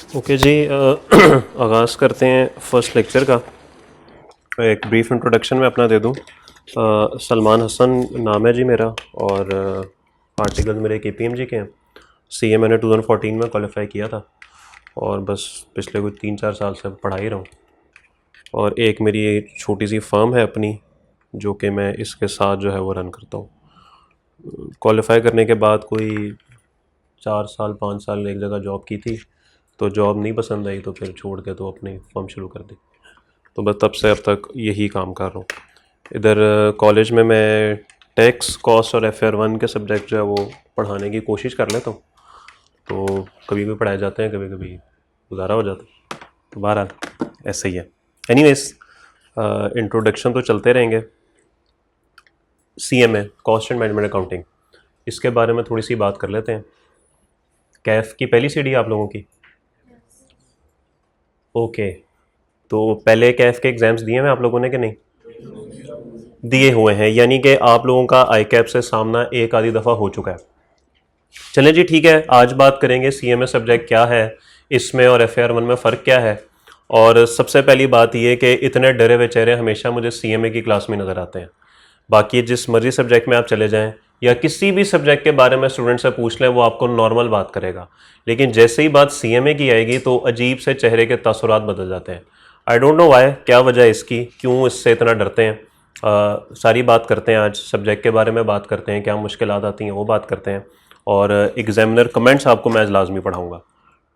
Okay जी, आगाज़ करते हैं फर्स्ट लेक्चर का। एक ब्रीफ इंट्रोडक्शन मैं अपना दे दूं। सलमान हसन नाम है जी मेरा, और आर्टिकल मेरे KPMG के हैं। CA मैंने 2014 में क्वालिफाई किया था, और बस पिछले कुछ 3-4 साल से पढ़ा ही रहा हूँ। और एक मेरी छोटी सी फर्म है अपनी, जो कि मैं इसके साथ जो है वो रन करता हूँ। क्वालिफाई करने के बाद कोई 4-5 साल एक जगह जॉब की थी, तो जॉब नहीं पसंद आई, तो फिर छोड़ के तो अपनी फर्म शुरू कर दी। तो बस तब से अब तक यही काम कर रहा हूँ। इधर कॉलेज में मैं टैक्स, कॉस्ट और FR1 के सब्जेक्ट जो है वो पढ़ाने की कोशिश कर लेता हूँ। तो कभी कभी पढ़ाए जाते हैं, कभी कभी गुजारा हो जाता है। तो बहरहाल ऐसे ही है। एनीवेज, इंट्रोडक्शन तो चलते रहेंगे। CMA, cost and management accounting, इसके बारे में थोड़ी सी बात कर लेते हैं। कैफ की पहली सीढ़ी आप लोगों की? ओके, तो पहले कैफ के एग्ज़ाम्स दिए हैं आप लोगों ने कि नहीं? दिए हुए हैं, यानी कि आप लोगों का आई कैप से सामना एक आधी दफ़ा हो चुका है। चलें जी, ठीक है। आज बात करेंगे CMA सब्जेक्ट क्या है, इसमें और FR1 में फ़र्क क्या है। और सबसे पहली बात यह कि इतने डरे हुए चेहरे हमेशा मुझे CMA की क्लास में नज़र आते हैं। बाकी जिस मर्जी सब्जेक्ट में आप चले जाएं या किसी भी सब्जेक्ट के बारे में स्टूडेंट से पूछ लें, वो आपको नॉर्मल बात करेगा, लेकिन जैसे ही बात CMA की आएगी तो अजीब से चेहरे के तासुरात बदल जाते हैं। आई डोंट नो वाई, क्या वजह है इसकी, क्यों इससे इतना डरते हैं। सारी बात करते हैं आज, सब्जेक्ट के बारे में बात करते हैं, क्या मुश्किलात आती हैं वो बात करते हैं, और एग्जामिनर कमेंट्स आपको मैं लाजमी पढ़ाऊँगा,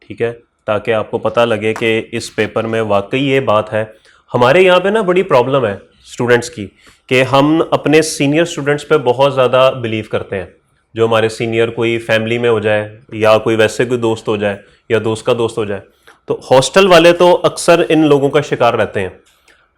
ठीक है, ताकि आपको पता लगे कि इस पेपर में वाकई ये बात है। हमारे यहाँ पे ना बड़ी प्रॉब्लम है स्टूडेंट्स की, कि हम अपने सीनियर स्टूडेंट्स पे बहुत ज़्यादा बिलीव करते हैं। जो हमारे सीनियर कोई फैमिली में हो जाए, या कोई वैसे कोई दोस्त हो जाए, या दोस्त का दोस्त हो जाए, तो हॉस्टल वाले तो अक्सर इन लोगों का शिकार रहते हैं।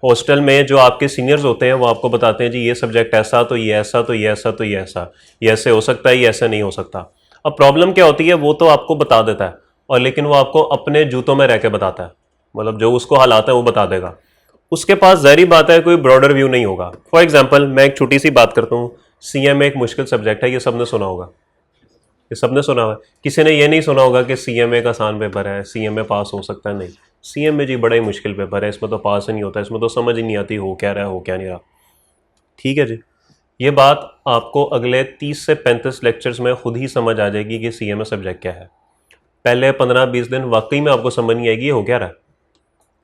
हॉस्टल में जो आपके सीनियर्स होते हैं वो आपको बताते हैं जी ये सब्जेक्ट ऐसा, तो ये ऐसा, तो ये ऐसा, तो ये ऐसा, ये ऐसे हो सकता है, ये ऐसे नहीं हो सकता। अब प्रॉब्लम क्या होती है, वो तो आपको बता देता है, और लेकिन वो आपको अपने जूतों में रह के बताता है। मतलब जो उसको हालात है वो बता देगा, उसके पास ज़ाहिर बात है कोई ब्रॉडर व्यू नहीं होगा। फॉर एग्जाम्पल मैं एक छोटी सी बात करता हूँ। CMA एक मुश्किल सब्जेक्ट है, ये सबने सुना होगा, ये सबने सुना हुआ है। किसी ने ये नहीं सुना होगा कि CMA का आसान पेपर है, CMA पास हो सकता है, नहीं। CMA जी बड़ा ही मुश्किल पेपर है, इसमें तो पास ही नहीं होता, इसमें तो समझ ही नहीं आती हो क्या रहा है, हो क्या नहीं रहा। ठीक है जी, ये बात आपको अगले 30 से 35 लेक्चर्स में खुद ही समझ आ जाएगी कि CMA सब्जेक्ट क्या है। पहले 15-20 दिन वाकई में आपको समझ नहीं आएगी हो क्या रहा है,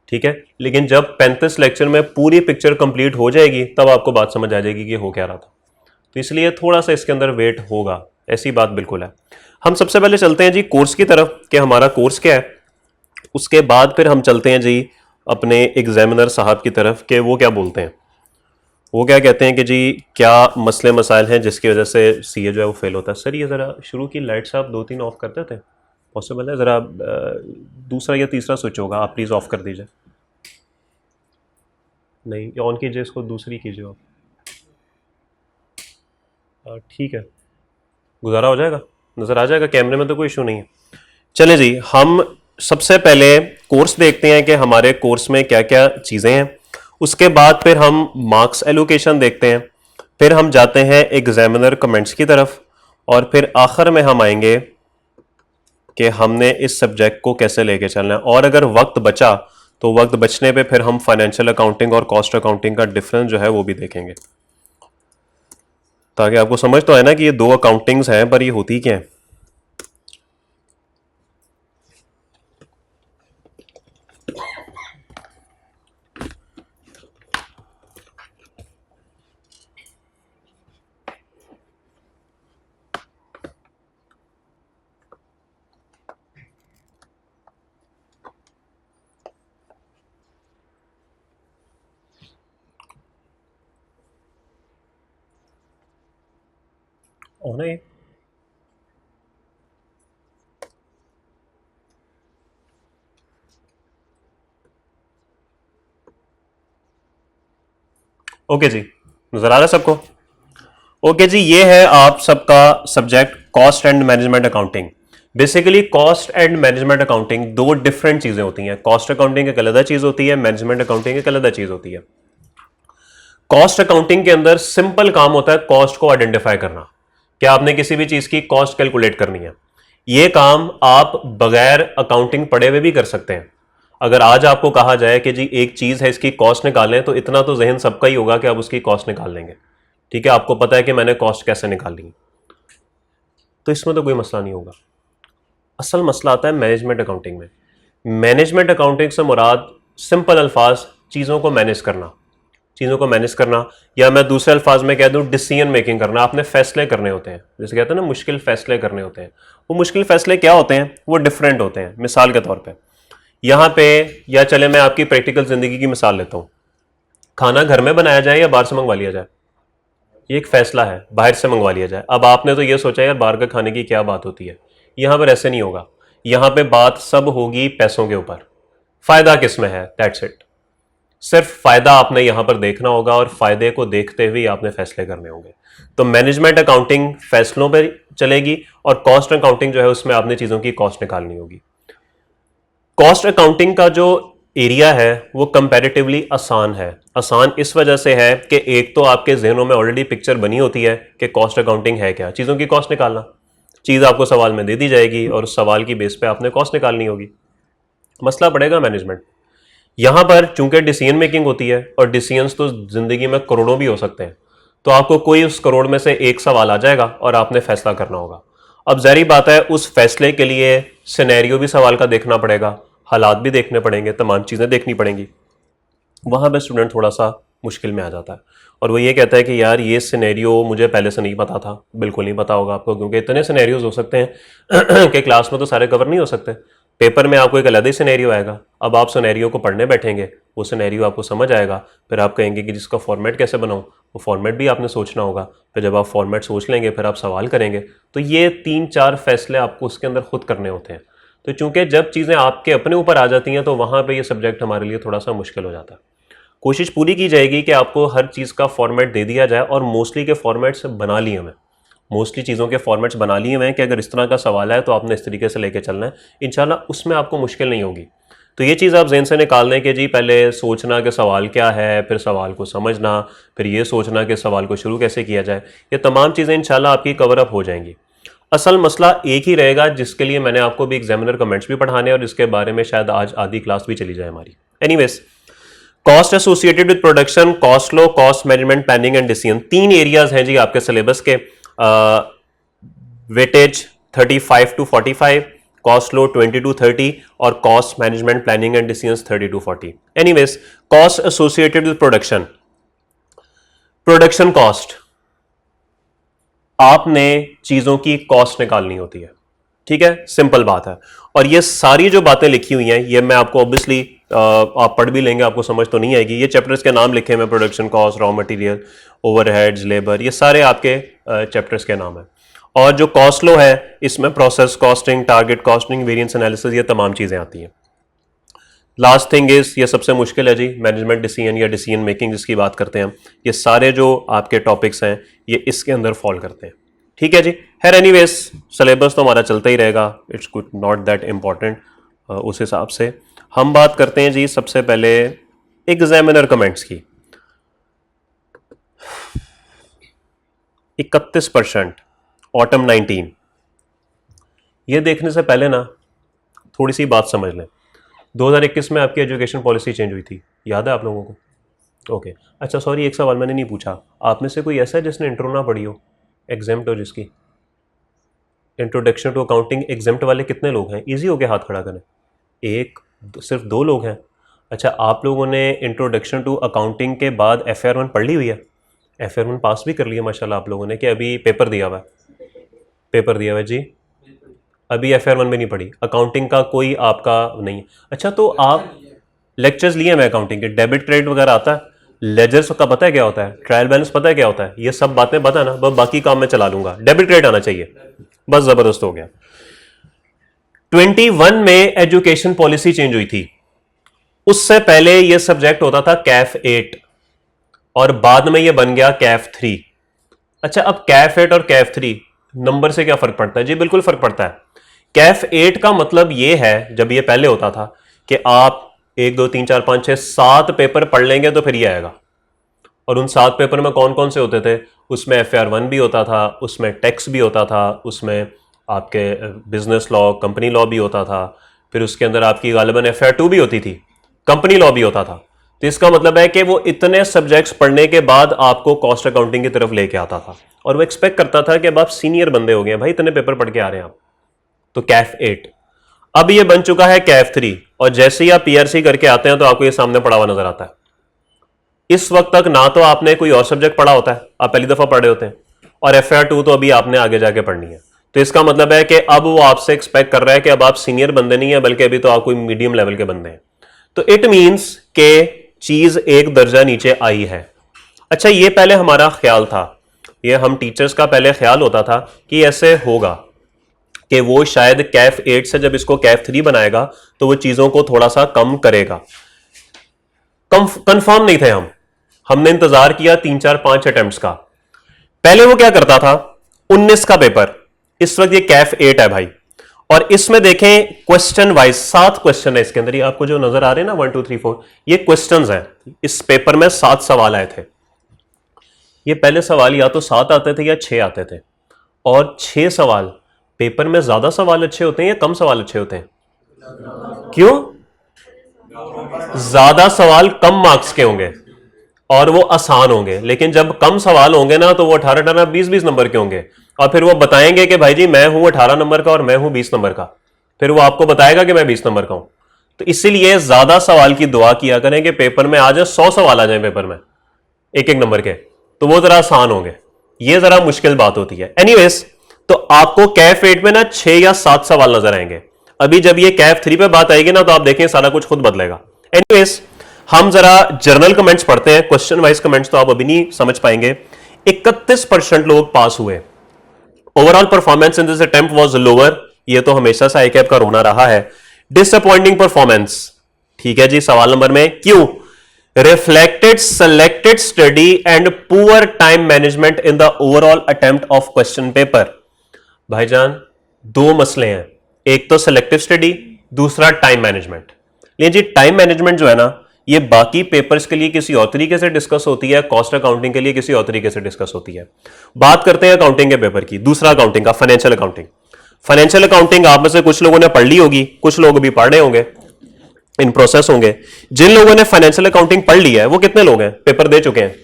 ठीक है, लेकिन जब 35 लेक्चर में पूरी पिक्चर कंप्लीट हो जाएगी तब आपको बात समझ आ जाएगी कि हो क्या रहा था। तो इसलिए थोड़ा सा इसके अंदर वेट होगा, ऐसी बात बिल्कुल है। हम सबसे पहले चलते हैं जी कोर्स की तरफ कि हमारा कोर्स क्या है। उसके बाद फिर हम चलते हैं जी अपने एग्जामिनर साहब की तरफ कि वो क्या बोलते हैं, वो क्या कहते हैं कि जी क्या मसले मसाइल हैं जिसकी वजह से CA जो है वो फेल होता है। सर ये ज़रा शुरू की लाइट्स आप 2-3 ऑफ कर देते हैं, पॉसिबल है? ज़रा दूसरा या तीसरा स्विच होगा, आप प्लीज़ ऑफ कर दीजिए। नहीं, ऑन कीजिए इसको, दूसरी कीजिए आप। ठीक है, गुजारा हो जाएगा, नज़र आ जाएगा कैमरे में, तो कोई इशू नहीं है। चलें जी, हम सबसे पहले कोर्स देखते हैं कि हमारे कोर्स में क्या क्या चीज़ें हैं। उसके बाद फिर हम मार्क्स एलोकेशन देखते हैं, फिर हम जाते हैं एग्जामिनर कमेंट्स की तरफ, और फिर आखिर में हम आएंगे कि हमने इस सब्जेक्ट को कैसे लेके चलना है। और अगर वक्त बचा तो वक्त बचने पे फिर हम फाइनेंशियल अकाउंटिंग और कॉस्ट अकाउंटिंग का डिफरेंस जो है वो भी देखेंगे, ताकि आपको समझ तो है ना कि ये दो अकाउंटिंग्स हैं, पर ये होती क्या है। होना ये ओके जी, नजर आ रहा है सबको? ओके जी, ये है आप सबका subject cost and management accounting. Basically cost and management accounting दो डिफरेंट चीजें होती हैं। कॉस्ट अकाउंटिंग एक अलग चीज होती है, मैनेजमेंट अकाउंटिंग एक अलग चीज होती है। कॉस्ट अकाउंटिंग के अंदर सिंपल काम होता है कॉस्ट को आइडेंटिफाई करना, कि आपने किसी भी चीज की कॉस्ट कैलकुलेट करनी है। ये काम आप बगैर अकाउंटिंग पढ़े हुए भी कर सकते हैं। अगर आज आपको कहा जाए कि जी एक चीज़ है इसकी कॉस्ट निकालें, तो इतना तो जहन सबका ही होगा कि आप उसकी कॉस्ट निकाल लेंगे। ठीक है, आपको पता है कि मैंने कॉस्ट कैसे निकाली, तो इसमें तो कोई मसला नहीं होगा। असल मसला आता है मैनेजमेंट अकाउंटिंग में। मैनेजमेंट अकाउंटिंग से मुराद सिंपल अल्फाज चीज़ों को मैनेज करना, चीज़ों को मैनेज करना, या मैं दूसरे अल्फाज में कह दूं डिसीजन मेकिंग करना। आपने फैसले करने होते हैं, जैसे कहते हैं ना मुश्किल फैसले करने होते हैं। वो मुश्किल फैसले क्या होते हैं, वो डिफरेंट होते हैं। मिसाल के तौर पे यहाँ पे, या चले मैं आपकी प्रैक्टिकल ज़िंदगी की मिसाल लेता हूँ, खाना घर में बनाया जाए या बाहर से मंगवा लिया जाए, ये एक फैसला है, बाहर से मंगवा लिया जाए। अब आपने तो ये सोचा यार बाहर का खाने की क्या बात होती है, यहाँ पर ऐसे नहीं होगा। यहाँ पे बात सब होगी पैसों के ऊपर, फायदा किस में है, दैट्स इट। सिर्फ फायदा आपने यहां पर देखना होगा और फायदे को देखते हुए आपने फैसले करने होंगे। तो मैनेजमेंट अकाउंटिंग फैसलों पर चलेगी और कॉस्ट अकाउंटिंग जो है उसमें आपने चीजों की कॉस्ट निकालनी होगी। कॉस्ट अकाउंटिंग का जो एरिया है वो कंपैरेटिवली आसान है। आसान इस वजह से है कि एक तो आपके जहनों में ऑलरेडी पिक्चर बनी होती है कि कॉस्ट अकाउंटिंग है क्या, चीज़ों की कॉस्ट निकालना। चीज़ आपको सवाल में दे दी जाएगी और उस सवाल की बेस पे आपने कॉस्ट निकालनी होगी। मसला पड़ेगा मैनेजमेंट। यहां पर चूंकि डिसीजन मेकिंग होती है और डिसीजंस तो जिंदगी में करोड़ों भी हो सकते हैं, तो आपको कोई उस करोड़ में से एक सवाल आ जाएगा और आपने फैसला करना होगा। अब ज़ाहिर बात है उस फैसले के लिए सिनेरियो भी सवाल का देखना पड़ेगा, हालात भी देखने पड़ेंगे, तमाम चीज़ें देखनी पड़ेंगी। वहाँ पे स्टूडेंट थोड़ा सा मुश्किल में आ जाता है और वो ये कहता है कि यार ये सिनेरियो मुझे पहले से नहीं पता था। बिल्कुल नहीं पता होगा आपको, क्योंकि इतने सिनेरियोज हो सकते हैं कि क्लास में तो सारे कवर नहीं हो सकते। पेपर में आपको एक अलग ही सिनेरियो आएगा। अब आप सिनेरियो को पढ़ने बैठेंगे, वो सिनेरियो आपको समझ आएगा, फिर आप कहेंगे कि जिसका फॉर्मेट कैसे बनाऊँ, वो फॉर्मेट भी आपने सोचना होगा। फिर जब आप फॉर्मेट सोच लेंगे फिर आप सवाल करेंगे। तो ये 3-4 फैसले आपको उसके अंदर खुद करने होते हैं। तो चूंकि जब चीज़ें आपके अपने ऊपर आ जाती हैं तो वहाँ पे ये सब्जेक्ट हमारे लिए थोड़ा सा मुश्किल हो जाता है। कोशिश पूरी की जाएगी कि आपको हर चीज़ का फॉर्मेट दे दिया जाए और मोस्टली के फॉर्मेट्स बना लिए मैं, मोस्टली चीज़ों के फॉर्मेट्स बना लिए हैं कि अगर इस तरह का सवाल है तो आपने इस तरीके से लेके चलना है। इंशाल्लाह उसमें आपको मुश्किल नहीं होगी। तो ये चीज़ आप जहन से निकाल दें कि जी पहले सोचना कि सवाल क्या है, फिर सवाल को समझना, फिर ये सोचना कि सवाल को शुरू कैसे किया जाए। ये तमाम चीज़ें इंशाल्लाह आपकी कवर अप हो जाएंगी। असल मसला एक ही रहेगा जिसके लिए मैंने आपको भी एग्जामिनर कमेंट्स भी पढ़ाने और इसके बारे में शायद आज आधी क्लास भी चली जाए हमारी। Anyways, cost associated with production, cost low, cost management, planning and decision, 3 areas हैं जी आपके सिलेबस के। Weightage 35 to 45, cost low 20 to 30 और cost management, planning and decisions 30 to 40। Anyways, cost associated with production, production cost, आपने चीजों की cost निकालनी होती है। ठीक है, सिंपल बात है। और ये सारी जो बातें लिखी हुई हैं ये मैं आपको ऑब्वियसली आप पढ़ भी लेंगे, आपको समझ तो नहीं आएगी। ये चैप्टर्स के नाम लिखे हैं, production cost, raw material, overheads, labour, ये सारे आपके चैप्टर्स के नाम हैं। और जो कॉस्ट लो है इसमें process costing, target costing, variance analysis, ये तमाम चीज़ें आती हैं। लास्ट थिंग इज, ये सबसे मुश्किल है जी, मैनेजमेंट डिसीजन या डिसीजन मेकिंग जिसकी बात करते हैं। ये सारे जो आपके टॉपिक्स हैं ये इसके अंदर फॉल करते हैं। ठीक है जी। खैर एनीवेज, सिलेबस तो हमारा चलता ही रहेगा, it's good, not that important. उस हिसाब से हम बात करते हैं जी सबसे पहले एग्जामिनर कमेंट्स की। 31% ऑटम 19। ये देखने से पहले ना थोड़ी सी बात समझ लें। 2021 में आपकी एजुकेशन पॉलिसी चेंज हुई थी, याद है आप लोगों को? ओके, अच्छा सॉरी, एक सवाल मैंने नहीं पूछा। आप में से कोई ऐसा है जिसने इंट्रो ना पढ़ी हो, एग्जाम्प्ट हो जिसकी? इंट्रोडक्शन टू अकाउंटिंग एग्जाम्प्ट वाले कितने लोग हैं? इजी हो गया, हाथ खड़ा करें। सिर्फ 2 लोग हैं। अच्छा, आप लोगों ने इंट्रोडक्शन टू अकाउंटिंग के बाद FR1 पढ़ ली हुई है? FR1 पास भी कर लिया माशाल्लाह आप लोगों ने, कि अभी पेपर दिया हुआ है? पेपर दिया हुआ है जी, अभी FR1 में नहीं पढ़ी। अकाउंटिंग का कोई आपका नहीं? अच्छा, तो आप लेक्चर्स लिए हैं अकाउंटिंग के, डेबिट क्रेडिट वगैरह आता है, लेजर्स का पता है क्या होता है, ट्रायल बैलेंस पता है क्या होता है, ये सब बातें पता है ना? बस बाकी काम मैं चला लूंगा, डेबिट क्रेडिट आना चाहिए, बस जबरदस्त हो गया। 21 में एजुकेशन पॉलिसी चेंज हुई थी। उससे पहले ये सब्जेक्ट होता था कैफ 8 और बाद में ये बन गया कैफ 3। अच्छा, अब कैफ 8 और कैफ 3 नंबर से क्या फर्क पड़ता है? जी बिल्कुल फर्क पड़ता है। कैफ 8 का मतलब ये है, जब ये पहले होता था कि आप 1 2 3 4 5 6 7 पेपर पढ़ लेंगे तो फिर ये आएगा। और उन 7 पेपर में कौन कौन से होते थे? उसमें FR1 भी होता था, उसमें टैक्स भी होता था, उसमें आपके बिजनेस लॉ, कंपनी लॉ भी होता था, फिर उसके अंदर आपकी गालिबन FR2 भी होती थी, कंपनी लॉ भी होता था। तो इसका मतलब है कि वो इतने सब्जेक्ट्स पढ़ने के बाद आपको कॉस्ट अकाउंटिंग की तरफ लेके आता था, और वो एक्सपेक्ट करता था कि अब आप सीनियर बंदे हो गए भाई, इतने पेपर पढ़ के आ रहे हैं आप। तो कैफ 8, अब ये बन चुका है कैफ 3, और जैसे ही आप PRC करके आते हैं तो आपको ये सामने पड़ा हुआ नजर आता है। इस वक्त तक ना तो आपने कोई और सब्जेक्ट पढ़ा होता है, आप पहली दफा पढ़े होते हैं, और FR2 तो अभी आपने आगे जाके पढ़नी है। तो इसका मतलब है कि अब वो आपसे एक्सपेक्ट कर रहा है कि अब आप सीनियर बंदे नहीं है, बल्कि अभी तो आप कोई मीडियम लेवल के बंदे हैं। तो इट मींस के चीज एक दर्जा नीचे आई है। अच्छा, ये पहले हमारा ख्याल था, ये हम टीचर्स का पहले ख्याल होता था कि ऐसे होगा कि वो शायद कैफ 8 से जब इसको कैफ 3 बनाएगा तो वो चीजों को थोड़ा सा कम करेगा। कंफर्म नहीं थे हमने इंतजार किया 3 4 5 अटेम्प्ट्स का। पहले वो क्या करता था, 19 का पेपर, इस वक्त ये कैफ 8 है भाई, और इसमें देखें क्वेश्चन वाइज 7 क्वेश्चन है इसके अंदर, ये आपको जो नजर आ रहे हैं ना 1 2 3 4, ये क्वेश्चंस हैं। इस पेपर में 7 सवाल आए थे। ये पहले सवाल या तो 7 आते थे या 6 आते थे, और 6 सवाल, पेपर में ज्यादा सवाल अच्छे होते हैं या कम सवाल अच्छे होते हैं? क्यों? ज्यादा सवाल कम मार्क्स के होंगे और वो आसान होंगे, लेकिन जब कम सवाल होंगे ना तो वो 18 20 नंबर के होंगे, और फिर वो बताएंगे कि भाई जी मैं हूं 18 नंबर का और मैं हूं 20 नंबर का, फिर वो आपको बताएगा कि मैं 20 नंबर का हूं। तो इसीलिए ज्यादा सवाल की दुआ किया करें कि पेपर में आ जाए 100 सवाल आ जाए पेपर में एक एक नंबर के, तो वो जरा आसान होंगे, ये जरा मुश्किल बात होती है। एनीवेज, तो आपको कैफ 8 में ना 6 या 7 सवाल नजर आएंगे। अभी जब ये कैफ 3 पे बात आएगी ना तो आप देखें सारा कुछ खुद बदलेगा। एनीवेज, हम जरा जर्नल कमेंट्स पढ़ते हैं, क्वेश्चन वाइज कमेंट्स तो आप अभी नहीं समझ पाएंगे। 31% लोग पास हुए। Overall performance in this attempt was lower, ये तो हमेशा से आईकैप का रोना रहा है। डिसअपॉइंटिंग परफॉर्मेंस, ठीक है जी, सवाल नंबर में क्यों? Reflected selected study and poor time management in the overall attempt of question paper. भाईजान, 2 मसले हैं, एक तो सेलेक्टिव स्टडी, दूसरा टाइम मैनेजमेंट। लेकिन जी टाइम मैनेजमेंट जो है ना, ये बाकी पेपर्स के लिए किसी और तरीके से डिस्कस होती है, कॉस्ट अकाउंटिंग के लिए किसी और तरीके से डिस्कस होती है। बात करते हैं अकाउंटिंग के पेपर की, दूसरा अकाउंटिंग का, फाइनेंशियल अकाउंटिंग। फाइनेंशियल अकाउंटिंग आप में से कुछ लोगों ने पढ़ ली होगी, कुछ लोग भी पढ़ रहे होंगे, इन प्रोसेस होंगे। जिन लोगों ने फाइनेंशियल अकाउंटिंग पढ़ ली है वो कितने लोग हैं, पेपर दे चुके हैं?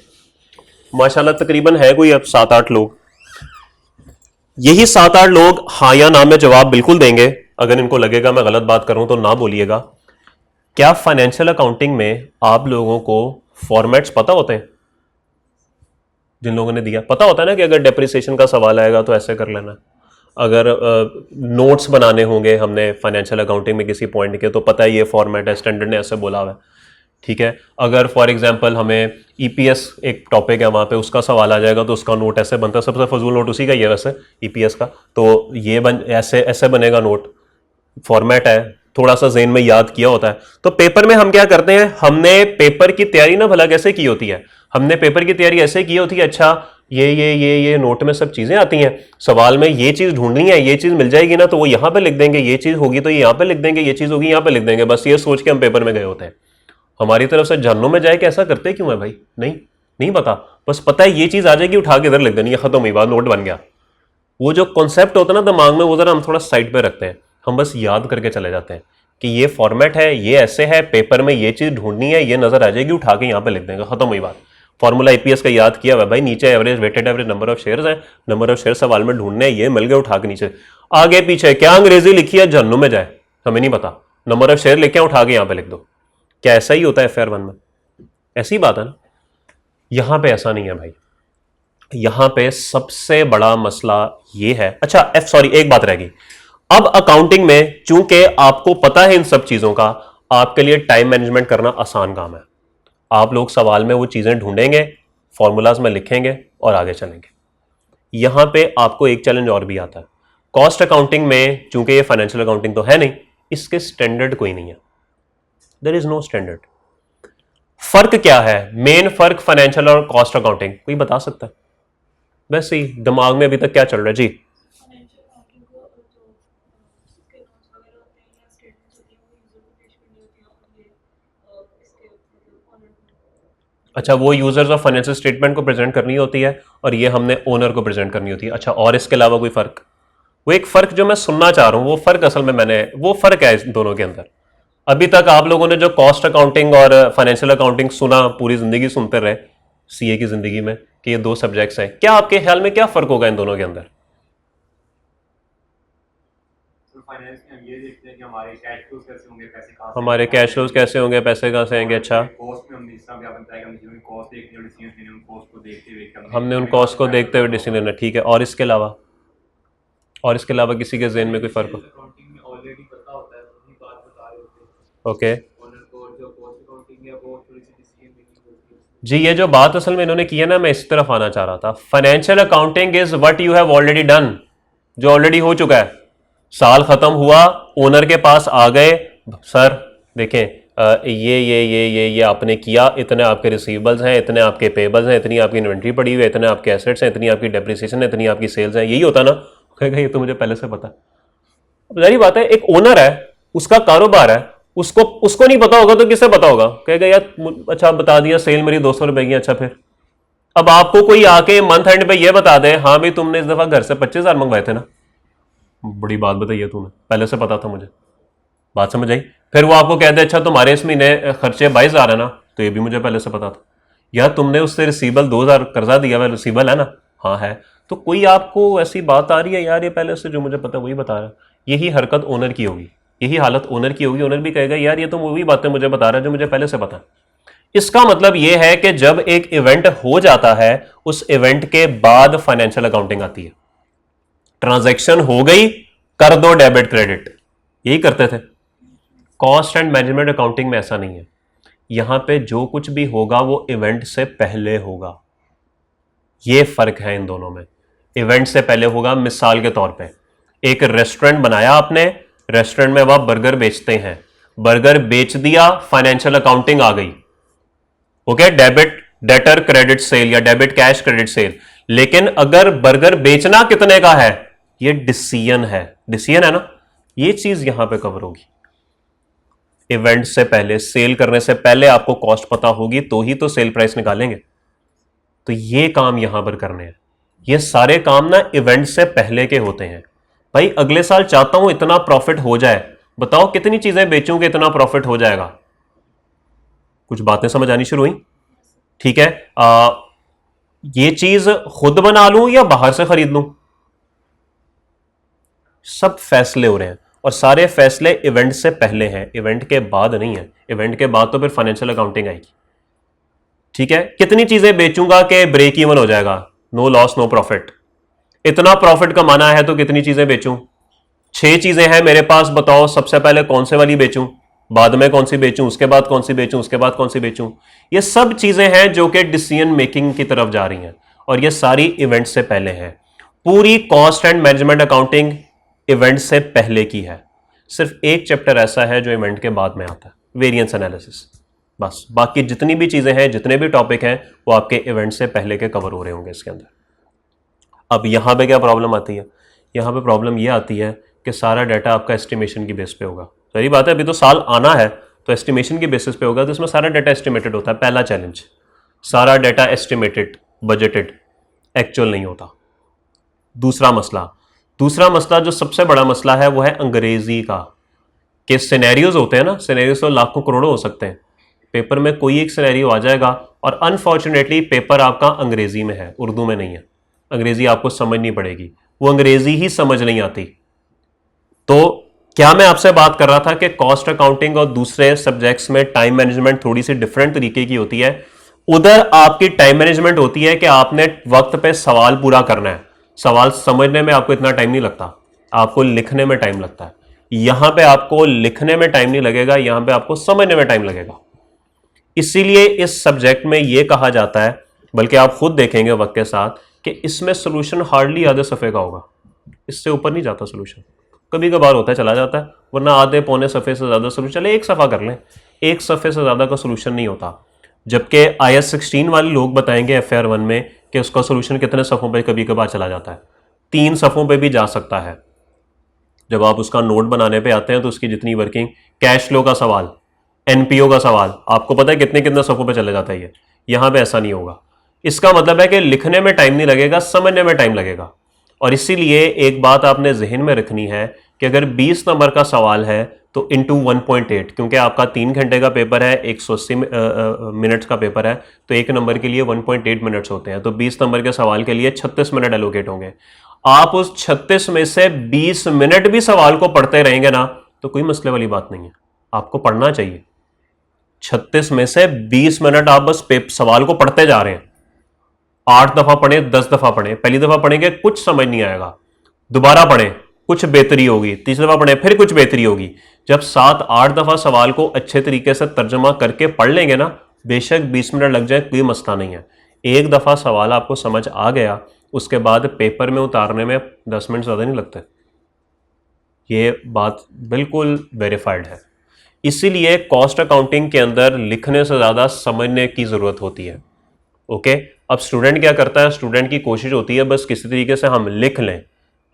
माशाल्लाह तकरीबन है कोई अब 7 8 लोग। यही 7 8 लोग हाँ या ना में जवाब बिल्कुल देंगे। अगर इनको लगेगा मैं गलत बात करूं तो ना बोलिएगा। क्या फाइनेंशियल अकाउंटिंग में आप लोगों को फॉर्मेट्स पता होते हैं? जिन लोगों ने दिया पता होता है ना कि अगर डेप्रिसिएशन का सवाल आएगा तो ऐसे कर लेना, अगर नोट्स बनाने होंगे हमने फाइनेंशियल अकाउंटिंग में किसी पॉइंट के, तो पता है ये फॉर्मेट है, स्टैंडर्ड ने ऐसे बोला हुआ है, ठीक है। अगर फॉर एग्जांपल हमें EPS एक टॉपिक है वहाँ पे उसका सवाल आ जाएगा तो उसका नोट ऐसे बनता है, सबसे फजूल नोट उसी का ही है वैसे EPS का, तो ये ऐसे ऐसे बनेगा नोट, फॉर्मेट है, थोड़ा सा जेन में याद किया होता है। तो पेपर में हम क्या करते हैं, हमने पेपर की तैयारी ना भला कैसे की होती है, हमने पेपर की तैयारी ऐसे की होती है, अच्छा ये नोट में सब चीजें आती हैं, सवाल में ये चीज ढूंढनी है, ये चीज मिल जाएगी ना तो वो यहां पे लिख देंगे, ये चीज होगी तो ये यहां पे लिख देंगे, ये चीज होगी यहां पे लिख देंगे, बस ये सोच के हम पेपर में गए होते हैं। हमारी तरफ से जहन्नुम में जाए कि ऐसा करते क्यों है भाई? नहीं पता, बस पता है ये चीज आ जाएगी, उठा के इधर लिख देनी, ये खत्म हुई बात, नोट बन गया। वो जो कॉन्सेप्ट होता है ना दिमाग में, वो जरा हम थोड़ा साइड पे रखते हैं, हम बस याद करके चले जाते हैं कि ये फॉर्मेट है, ये ऐसे है, पेपर में ये चीज ढूंढनी है, ये नजर आ जाएगी, उठा के यहां पे लिख देंगे, खत्म हुई बात। फॉर्मूला EPS का याद किया हुआ भाई, नीचे average weighted average number of shares है, नंबर ऑफ शेयर सवाल में ढूंढने, ये मिल गए, उठा के नीचे, आगे पीछे क्या अंग्रेजी लिखी है जहन्नुम में जाए, हमें नहीं पता, नंबर ऑफ शेयर लिखे उठा के यहां पे लिख दो। क्या ऐसा ही होता है FR1 में? ऐसी बात है ना। यहां पे ऐसा नहीं है भाई, यहां पे सबसे बड़ा मसला ये है। अच्छा एक बात रह गई, अब अकाउंटिंग में चूंकि आपको पता है इन सब चीजों का, आपके लिए टाइम मैनेजमेंट करना आसान काम है। आप लोग सवाल में वो चीजें ढूंढेंगे, फॉर्मूलाज में लिखेंगे और आगे चलेंगे। यहां पे आपको एक चैलेंज और भी आता है, कॉस्ट अकाउंटिंग में चूंकि ये फाइनेंशियल अकाउंटिंग तो है नहीं, इसके स्टैंडर्ड कोई नहीं है, देयर इज नो स्टैंडर्ड। फर्क क्या है, मेन फर्क फाइनेंशियल और कॉस्ट अकाउंटिंग कोई बता सकता है? वैसे ही दिमाग में अभी तक क्या चल रहा है जी? अच्छा, वो यूजर्स ऑफ फाइनेंशियल स्टेटमेंट को प्रेजेंट करनी होती है और ये हमने ओनर को प्रेजेंट करनी होती है। अच्छा, और इसके अलावा कोई फर्क? वो एक फर्क जो मैं सुनना चाह रहा हूं, वो फर्क असल में वो फर्क है इस दोनों के अंदर। अभी तक आप लोगों ने जो कॉस्ट अकाउंटिंग और फाइनेंशियल अकाउंटिंग सुना, पूरी जिंदगी सुनते रहे सीए की जिंदगी में कि ये दो सब्जेक्ट्स हैं, क्या आपके ख्याल में क्या फर्क होगा इन दोनों के अंदर? फाइनेंस में हम ये देखते हैं कि हमारे कैश फ्लोज कैसे होंगे, पैसे कहाँ से हमारे कैश फ्लोज कैसे होंगे, पैसे कहाँ से आएंगे। अच्छा, कॉस्ट में हमने जिस तरह भी आपने बताया कि हमने जिन्होंने कॉस्ट देखनी और डिसीजन लेने, उन कॉस्ट को देखते हुए हमने उन कॉस्ट को देखते हुए डिसीजन लेना, ठीक है। और इसके अलावा किसी के ज़हन में कोई फर्क हो? अकाउंटिंग में ऑलरेडी पता होता है, वही बात बता रहे होते हैं ओके ओनर को, और जो कॉस्ट अकाउंटिंग है वो थोड़ी सी डिसीजन मेकिंग होती है। जी, ये जो बात असल में इन्होंने की है ना, मैं इस तरफ आना चाह रहा था। Financial accounting is what you have already done, जो ऑलरेडी हो चुका है। साल खत्म हुआ, ओनर के पास आ गए, सर देखें ये आपने किया, इतने आपके रिसीवेबल्स हैं, इतने आपके पेबल्स हैं, इतनी आपकी इन्वेंट्री पड़ी हुई है, इतने आपके एसेट्स हैं, इतनी आपकी डेप्रिसिएशन है, इतनी आपकी सेल्स हैं। यही होता ना, कहेगा ये तो मुझे पहले से पता। अब जाहिर बात है, एक ओनर है, उसका कारोबार है, उसको नहीं पता होगा तो किसे पता होगा? कहेगा यार अच्छा बता दिया, सेल मेरी 200 रुपए की, अच्छा फिर। अब आपको कोई आके मंथ एंड पे ये बता दे, हाँ भाई तुमने इस दफा घर से 25,000 मंगवाए थे ना, बड़ी बात बताई है तूने, पहले से पता था मुझे। बात समझ आई? फिर वो आपको कहते अच्छा तुम्हारे इस महीने खर्चे 22,000 है ना, तो ये भी मुझे पहले से पता था। यार तुमने उससे रिसीबल 2,000 कर्जा दिया हुआ, रिसीबल है ना? हाँ है। तो कोई आपको ऐसी बात आ रही है यार ये पहले से जो मुझे पता वही बता रहा है। यही हरकत ओनर की होगी, यही हालत ओनर की होगी। ओनर भी कहेगा यार ये तो वही बातें मुझे बता रहा है जो मुझे पहले से पता है। इसका मतलब यह है कि जब एक इवेंट हो जाता है, उस इवेंट के बाद फाइनेंशियल अकाउंटिंग आती है। ट्रांजैक्शन हो गई, कर दो डेबिट क्रेडिट, यही करते थे। कॉस्ट एंड मैनेजमेंट अकाउंटिंग में ऐसा नहीं है। यहां पे जो कुछ भी होगा वो इवेंट से पहले होगा। यह फर्क है इन दोनों में। इवेंट से पहले होगा। मिसाल के तौर पे एक रेस्टोरेंट बनाया आपने, रेस्टोरेंट में वह बर्गर बेचते हैं, बर्गर बेच दिया, फाइनेंशियल अकाउंटिंग आ गई, okay, debit debtor credit cell या डेबिट कैश क्रेडिट सेल। लेकिन अगर बर्गर बेचना कितने का है, ये डिसीजन है ना, ये चीज यहां पे कवर होगी। इवेंट से पहले, सेल करने से पहले आपको कॉस्ट पता होगी तो ही तो सेल प्राइस निकालेंगे। तो ये काम यहां पर करने हैं। ये सारे काम ना इवेंट से पहले के होते हैं। भाई अगले साल चाहता हूं इतना प्रॉफिट हो जाए, बताओ कितनी चीजें बेचूंगे इतना प्रॉफिट हो जाएगा? कुछ बातें समझ आनी शुरू हुई? ठीक है। ये चीज खुद बना लूं या बाहर से खरीद लूं? सब फैसले हो रहे हैं और सारे फैसले इवेंट से पहले हैं, इवेंट के बाद नहीं है। इवेंट के बाद तो फिर फाइनेंशियल अकाउंटिंग आएगी। ठीक है। कितनी चीजें बेचूंगा कि ब्रेक इवन हो जाएगा, नो लॉस नो प्रॉफिट? इतना प्रॉफिट कमाना है तो कितनी चीजें बेचूं? 6 चीजें हैं मेरे पास, बताओ सबसे पहले कौन से वाली बेचूं, बाद में कौन सी बेचूं, उसके बाद कौन सी बेचूं, उसके बाद कौन सी बेचूं? ये सब चीजें हैं जो कि डिसीजन मेकिंग की तरफ जा रही हैं और ये सारी इवेंट से पहले हैं। पूरी cost and management accounting event से पहले की है। सिर्फ एक चैप्टर ऐसा है जो इवेंट के बाद में आता है, वेरिएंस एनालिसिस। बस बाकी जितनी भी चीजें हैं, जितने भी टॉपिक हैं, वो आपके इवेंट से पहले के कवर हो रहे होंगे इसके अंदर। अब यहां पे क्या प्रॉब्लम आती है? यहां पे प्रॉब्लम यह आती है कि सारा डाटा आपका एस्टिमेशन की बेस पे होगा। सही बात है, अभी तो साल आना है तो एस्टिमेशन की बेसिस पे होगा, तो इसमें सारा डाटा एस्टिमेटेड होता है। पहला चैलेंज, सारा डाटा एस्टिमेटेड, बजटेड, एक्चुअल नहीं होता। दूसरा मसला जो सबसे बड़ा मसला है वो है अंग्रेजी का। कि सिनेरियोज होते हैं ना, सिनेरियोज तो लाखों करोड़ों हो सकते हैं, पेपर में कोई एक सिनेरियो आ जाएगा और अनफॉर्चुनेटली पेपर आपका अंग्रेजी में है, उर्दू में नहीं है। अंग्रेजी आपको समझनी पड़ेगी, वो अंग्रेजी ही समझ नहीं आती। तो क्या मैं आपसे बात कर रहा था कि कॉस्ट अकाउंटिंग और दूसरे सब्जेक्ट्स में टाइम मैनेजमेंट थोड़ी सी डिफरेंट तरीके की होती है। उधर आपकी टाइम मैनेजमेंट होती है कि आपने वक्त पे सवाल पूरा करना है, सवाल समझने में आपको इतना टाइम नहीं लगता, आपको लिखने में टाइम लगता है। यहां पे आपको लिखने में टाइम नहीं लगेगा, यहां पे आपको समझने में टाइम लगेगा। इसीलिए इस सब्जेक्ट में यह कहा जाता है, बल्कि आप खुद देखेंगे वक्त के साथ, कि इसमें सोल्यूशन हार्डली आधे सफ़े का होगा, इससे ऊपर नहीं जाता सोल्यूशन। कभी कभार होता है चला जाता है, वरना आधे पौने सफ़े से ज़्यादा सोल्यूशन, चले एक सफ़ा कर लें, एक सफ़े से ज़्यादा का सोल्यूशन नहीं होता। जबकि IAS 16 वाले लोग बताएंगे FR 1 में कि उसका सोल्यूशन कितने सफ़ों पे कभी कभार चला जाता है, 3 सफ़ों पे भी जा सकता है। जब आप उसका नोट बनाने पे आते हैं तो उसकी जितनी वर्किंग, कैश फ्लो का सवाल, NPO का सवाल, आपको पता है कितने कितने सफ़ों पे चले जाता है। ये यहाँ पे ऐसा नहीं होगा। इसका मतलब है कि लिखने में टाइम नहीं लगेगा, समझने में टाइम लगेगा। और इसीलिए एक बात आपने जहन में रखनी है कि अगर 20 नंबर का सवाल है तो इंटू 1.8, क्योंकि आपका 3 घंटे का पेपर है, 180 मिनट्स का पेपर है, तो एक नंबर के लिए 1.8 मिनट्स होते हैं, तो 20 नंबर के सवाल के लिए 36 मिनट एलोकेट होंगे। आप उस 36 में से 20 मिनट भी सवाल को पढ़ते रहेंगे ना तो कोई मसले वाली बात नहीं है, आपको पढ़ना चाहिए। 36 में से 20 मिनट आप बस सवाल को पढ़ते जा रहे हैं। 8 दफा पढ़े, 10 दफा पढ़े, पहली दफा पढ़ेंगे कुछ समझ नहीं आएगा, दोबारा पढ़ें कुछ बेहतरी होगी, तीसरी दफा पढ़ें फिर कुछ बेहतरी होगी। जब 7-8 दफा सवाल को अच्छे तरीके से तर्जमा करके पढ़ लेंगे ना, बेशक 20 मिनट लग जाए कोई मसला नहीं है। एक दफा सवाल आपको समझ आ गया, उसके बाद पेपर में उतारने में 10 मिनट ज़्यादा नहीं लगते। ये बात बिल्कुल वेरीफाइड है। इसीलिए कॉस्ट अकाउंटिंग के अंदर लिखने से ज़्यादा समझने की ज़रूरत होती है। ओके, अब स्टूडेंट क्या करता है, स्टूडेंट की कोशिश होती है बस किसी तरीके से हम लिख लें।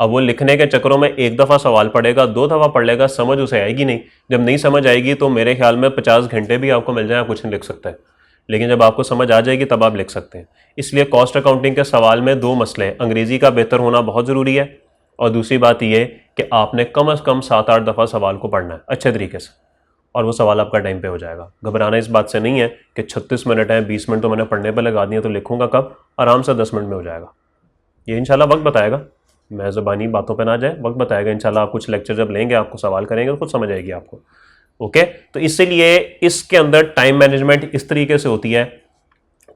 अब वो लिखने के चक्करों में एक दफ़ा सवाल पढ़ेगा, 2 दफ़ा पढ़ लेगा, समझ उसे आएगी नहीं। जब नहीं समझ आएगी तो मेरे ख्याल में 50 घंटे भी आपको मिल जाए, आप कुछ नहीं लिख सकते, लेकिन जब आपको समझ आ जाएगी तब आप लिख सकते हैं। इसलिए कॉस्ट अकाउंटिंग के सवाल में 2 मसले हैं, अंग्रेज़ी का बेहतर होना बहुत ज़रूरी है, और दूसरी बात यह कि आपने कम से कम 7-8 दफ़ा सवाल को पढ़ना है अच्छे तरीके से, और वो सवाल आपका टाइम पे हो जाएगा। घबराना इस बात से नहीं है कि 36 मिनट हैं, 20 मिनट तो मैंने पढ़ने पर लगा दिए तो लिखूंगा कब, आराम से 10 मिनट में हो जाएगा। ये इंशाल्लाह वक्त बताएगा, मैं ज़बानी बातों पे ना जाए, वक्त बताएगा इंशाल्लाह। आप कुछ लेक्चर जब लेंगे, आपको सवाल करेंगे तो खुद समझ आएगी आपको। ओके, तो इसलिए इसके अंदर टाइम मैनेजमेंट इस तरीके से होती है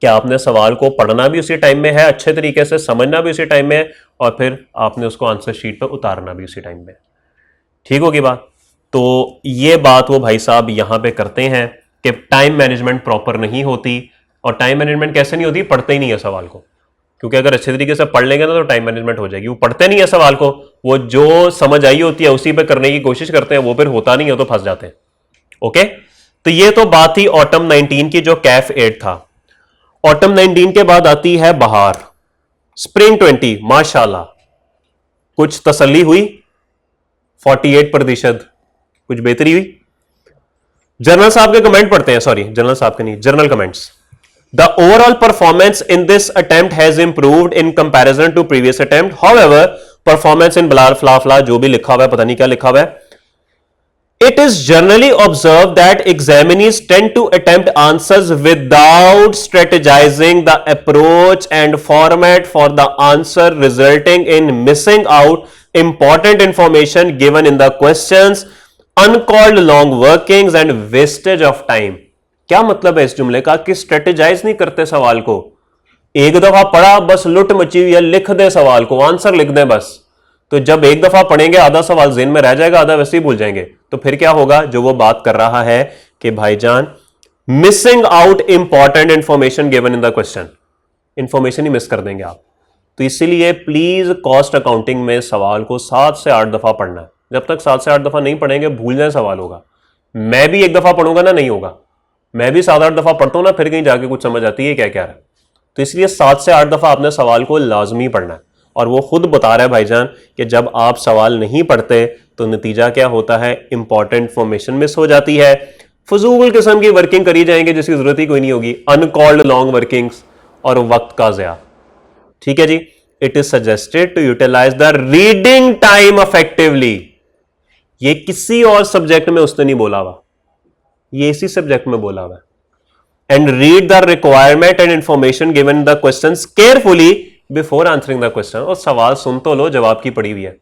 कि आपने सवाल को पढ़ना भी उसी टाइम में है अच्छे तरीके से, समझना भी उसी टाइम में है, और फिर आपने उसको आंसर शीट पर उतारना भी उसी टाइम में। ठीक होगी बात? तो ये बात वो भाई साहब यहाँ पे करते हैं कि टाइम मैनेजमेंट प्रॉपर नहीं होती। और टाइम मैनेजमेंट कैसे नहीं होती? पढ़ते ही नहीं है सवाल को, क्योंकि अगर अच्छे तरीके से पढ़ लेंगे ना तो टाइम मैनेजमेंट हो जाएगी। वो पढ़ते नहीं है सवाल को, वो जो समझ आई होती है उसी पे करने की कोशिश करते हैं, वो फिर होता नहीं है तो फंस जाते हैं। ओके, तो ये तो बात थी ऑटम 19 की, जो कैफ 8 था। ऑटम 19 के बाद आती है बहार, स्प्रिंग 20। माशाल्लाह, कुछ तसल्ली हुई, 48% कुछ बेहतरी हुई। जर्नल साहब के कमेंट पढ़ते हैं, सॉरी जर्नल साहब के नहीं, journal comments. The overall performance in this attempt has improved in comparison to previous attempt. However, performance in blah blah blah जो भी लिखा हुआ है, पता नहीं क्या लिखा हुआ है। It is generally observed that examinees tend to attempt answers without strategizing the approach and format for the answer, resulting in missing out important information given in the questions, uncalled long workings and wastage of time. क्या मतलब है इस जुमले का कि strategise नहीं करते सवाल को, एक दफा पढ़ा बस लुट मची हुई है, लिख दे सवाल को, आंसर लिख दे बस। तो जब एक दफा पढ़ेंगे आधा सवाल ज़हन में रह जाएगा, आधा वैसे ही भूल जाएंगे। तो फिर क्या होगा, जो वो बात कर रहा है कि भाईजान missing out important information given in the question, information he miss कर देंगे आप। तो इसीलिए प्लीज कॉस्ट अकाउंटिंग में सवाल को 7 से 8 दफा पढ़ना है। जब तक 7 से 8 दफा नहीं पढ़ेंगे भूल जाए सवाल होगा। मैं भी एक दफा पढ़ूंगा ना, नहीं होगा। मैं भी 7-8 दफा पढ़ता हूं ना, फिर कहीं जाके कुछ समझ आती है क्या क्या है। तो इसलिए 7 से 8 दफा आपने सवाल को लाजमी पढ़ना है। और वो खुद बता रहा है भाईजान कि जब आप सवाल नहीं पढ़ते तो नतीजा क्या होता है, इंपॉर्टेंट इंफॉर्मेशन मिस हो जाती है, फजूल किस्म की वर्किंग करी जाएंगे जिसकी जरूरत ही कोई नहीं होगी, अनकॉल्ड लॉन्ग वर्किंग्स और वक्त का ज़या। ठीक है जी। It is suggested to utilize the reading time effectively. ये किसी और सब्जेक्ट में उसने नहीं बोला हुआ, ये इसी सब्जेक्ट में बोला हुआ है। And read the requirement and information given the questions carefully before answering the question. और सवाल सुन तो लो, जवाब की पड़ी हुई है।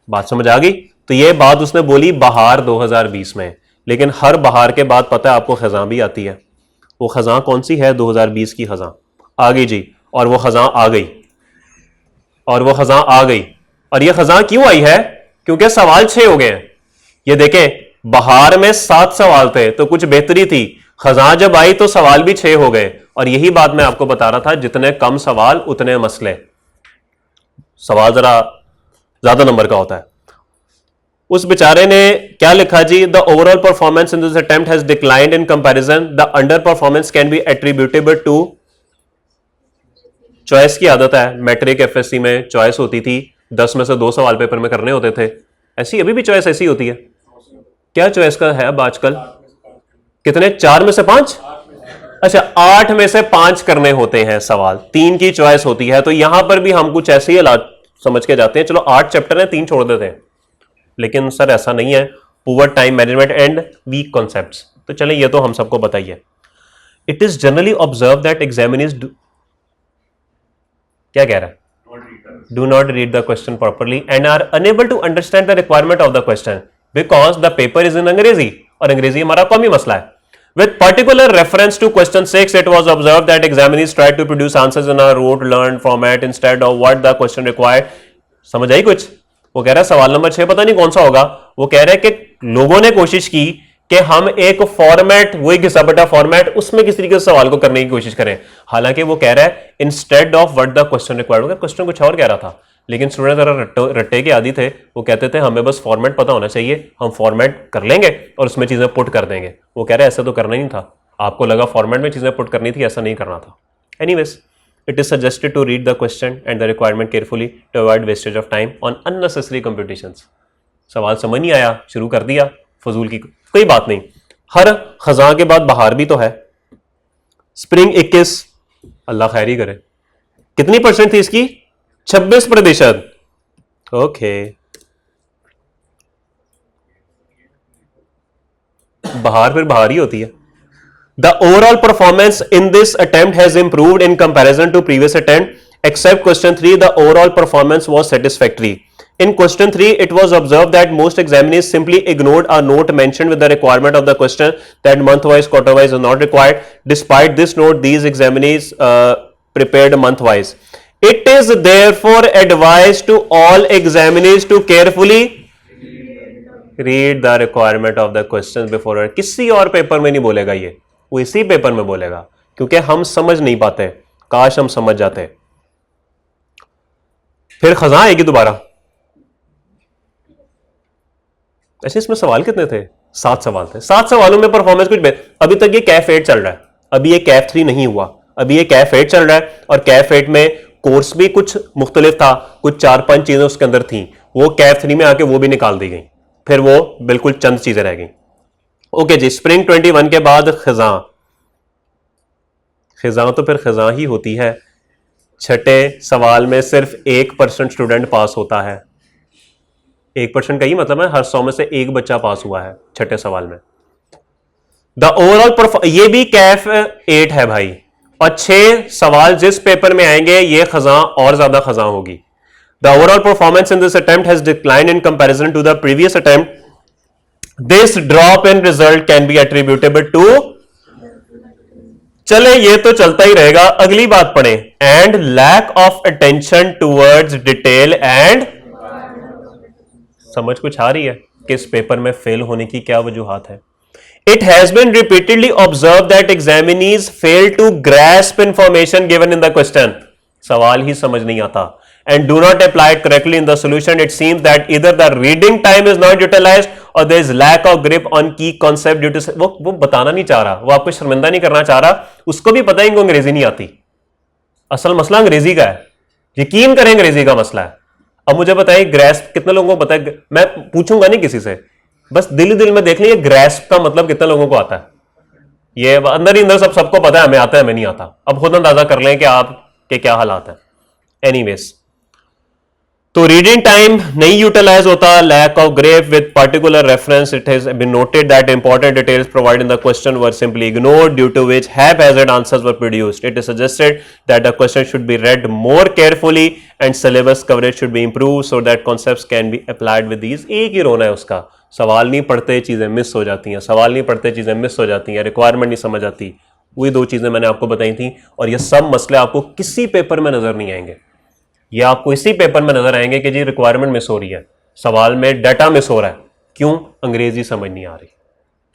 बात समझ आ गई? तो ये बात उसने बोली बहार 2020 में, लेकिन हर बहार के बाद पता है आपको खजां भी आती है। वो खजां कौन सी है? 2020 की खजां आ गई जी। और वो खजां आ गई, और वो खजां आ गई। और ये खजां क्यों आई है? क्योंकि सवाल 6 हो गए हैं। ये देखें, बहार में 7 सवाल थे तो कुछ बेहतरी थी, खजां जब आई तो सवाल भी 6 हो गए। और यही बात मैं आपको बता रहा था, जितने कम सवाल उतने मसले, सवाल जरा ज्यादा नंबर का होता है। उस बेचारे ने क्या लिखा जी, the overall performance in this attempt has declined in comparison, the under performance can be attributable to choice की आदत है। मैट्रिक एफएससी में चॉइस होती थी, 10 में से 2 सवाल पेपर में करने होते थे। ऐसी अभी भी चॉइस ऐसी होती है। क्या चॉइस का है अब आजकल? कितने? 4 में से 5? अच्छा, 8 में से 5 करने होते हैं सवाल, 3 की चॉइस होती है। तो यहां पर भी हम कुछ ऐसे ही हालात समझ के जाते हैं, चलो 8 चैप्टर हैं 3 छोड़ देते हैं, लेकिन सर ऐसा नहीं है, poor time management and weak concepts, तो चले ये तो हम सबको बताइए। It is generally observe that examinees क्या कह रहा है, do not read the question properly and are unable to understand the requirement of the question because the paper is in अंग्रेजी और अंग्रेजी हमारा कौमी मसला है। With particular reference to question 6, it was observed that examinees tried to produce answers in a rote learned format instead of what the question required। समझ आई कुछ? वो कह रहा है सवाल नंबर 6 पता नहीं कौन सा होगा, वो कह रहा है कि लोगों ने कोशिश की कि हम एक फॉर्मेट, वही घिसा पिटा फॉर्मेट, उसमें किस तरीके से सवाल को करने की कोशिश करें, हालांकि वो कह रहा है instead of what the question required, question कुछ और कह रहा था, लेकिन स्टूडेंट जरा रट्टे के आदी थे, वो कहते थे हमें बस फॉर्मेट पता होना चाहिए, हम फॉर्मेट कर लेंगे और उसमें चीजें पुट कर देंगे। वो कह रहे ऐसा तो करना ही नहीं था, आपको लगा फॉर्मेट में चीजें पुट करनी थी, ऐसा नहीं करना था। Anyways, it is suggested to read the question and the requirement carefully to avoid wastage of time on unnecessary computations। सवाल समझ नहीं आया, शुरू कर दिया फजूल की, कोई बात नहीं। हर खजा के बाद बहार भी तो है। स्प्रिंग 21, अल्लाह खैर ही करे, कितनी परसेंट थी इसकी? 26%। ओके, बहार फिर बहार ही होती है। The overall performance in this attempt has improved in comparison to previous attempt. Except question 3, the overall performance was satisfactory. In question 3, it was observed that most examinees simply ignored a note mentioned with the requirement of the question that month-wise, quarter-wise is not required. Despite this note, these examinees prepared month-wise. It is therefore advised to all examinees to carefully read the requirement of the questions before। किसी और paper में नहीं बोलेगा ये, वो इसी paper में बोलेगा, क्योंकि हम समझ नहीं पाते, काश हम समझ जाते। फिर खजा आएगी दोबारा। ऐसे इसमें सवाल कितने थे? 7 सवाल थे। 7 सवालों में परफॉर्मेंस कुछ अभी तक ये कैफ 8 चल रहा है, अभी ये कैफ 3 नहीं हुआ, अभी ये कैफ 8 चल रहा है, और कैफ 8 में कोर्स भी कुछ मुख्तलिफ था, कुछ 4-5 चीजें उसके अंदर थी, वो कैफ 3 में आके वो भी निकाल दी गई, फिर वो बिल्कुल चंद चीजें रह गई। ओके जी, स्प्रिंग 21 के बाद खजा। खजा तो फिर खजा ही होती है। छठे सवाल में सिर्फ 1% स्टूडेंट पास होता है। 1% का ही मतलब है हर 100 में से 1 बच्चा पास हुआ है छठे सवाल में। द ओवरऑल ये भी कैफ 8 है भाई, और 6 सवाल जिस पेपर में आएंगे ये खजा और ज्यादा खजा होगी। The overall performance in this attempt has declined in comparison to the previous attempt. This drop in result can be attributable to, चले ये तो चलता ही रहेगा, अगली बात पढ़े, and lack of attention towards detail and, समझ कुछ आ रही है कि इस पेपर में फेल होने की क्या वजूहात है? It has been repeatedly observed that examinees fail to grasp information given in the question। सवाल ही समझ नहीं आता, and do not apply it correctly in the solution। It seems that either the reading time is not utilized or there is lack of grip on key concept due to, वो बताना नहीं चाह रहा, वो आपको शर्मिंदा नहीं करना चाह रहा, उसको भी पता है इनको अंग्रेजी नहीं आती, असल मसला अंग्रेजी का है, यकीन करें अंग्रेजी का मसला है। अब मुझे बताइए ग्रेस्प कितने लोगों को पता है? मैं पूछूंगा नहीं किसी से, बस दिल ही दिल में देख लीजिए ग्रेस्प का मतलब कितने लोगों को आता है। ये अंदर ही अंदर सबको पता है, हमें आता है हमें नहीं आता। अब खुद अंदाजा कर लें कि आपके क्या हालात है। एनीवेज, तो रीडिंग टाइम नहीं यूटिलाइज होता, lack of grip with particular reference. It has been noted that important details provided in the question were simply ignored due to which haphazard answers were produced. It is suggested that the question should be read more carefully and syllabus coverage should be improved so that concepts can be applied with these। एक ही रोना है उसका, सवाल नहीं पढ़ते चीजें miss हो जाती हैं, सवाल नहीं पढ़ते चीजें मिस हो जाती हैं, रिक्वायरमेंट नहीं समझ आती। वही 2 चीजें मैंने आपको बताई थी, और ये सब मसले आपको किसी पेपर में नजर नहीं आएंगे, ये आपको इसी पेपर में नजर आएंगे कि जी रिक्वायरमेंट मिस हो रही है, सवाल में डाटा मिस हो रहा है, क्यों? अंग्रेजी समझ नहीं आ रही,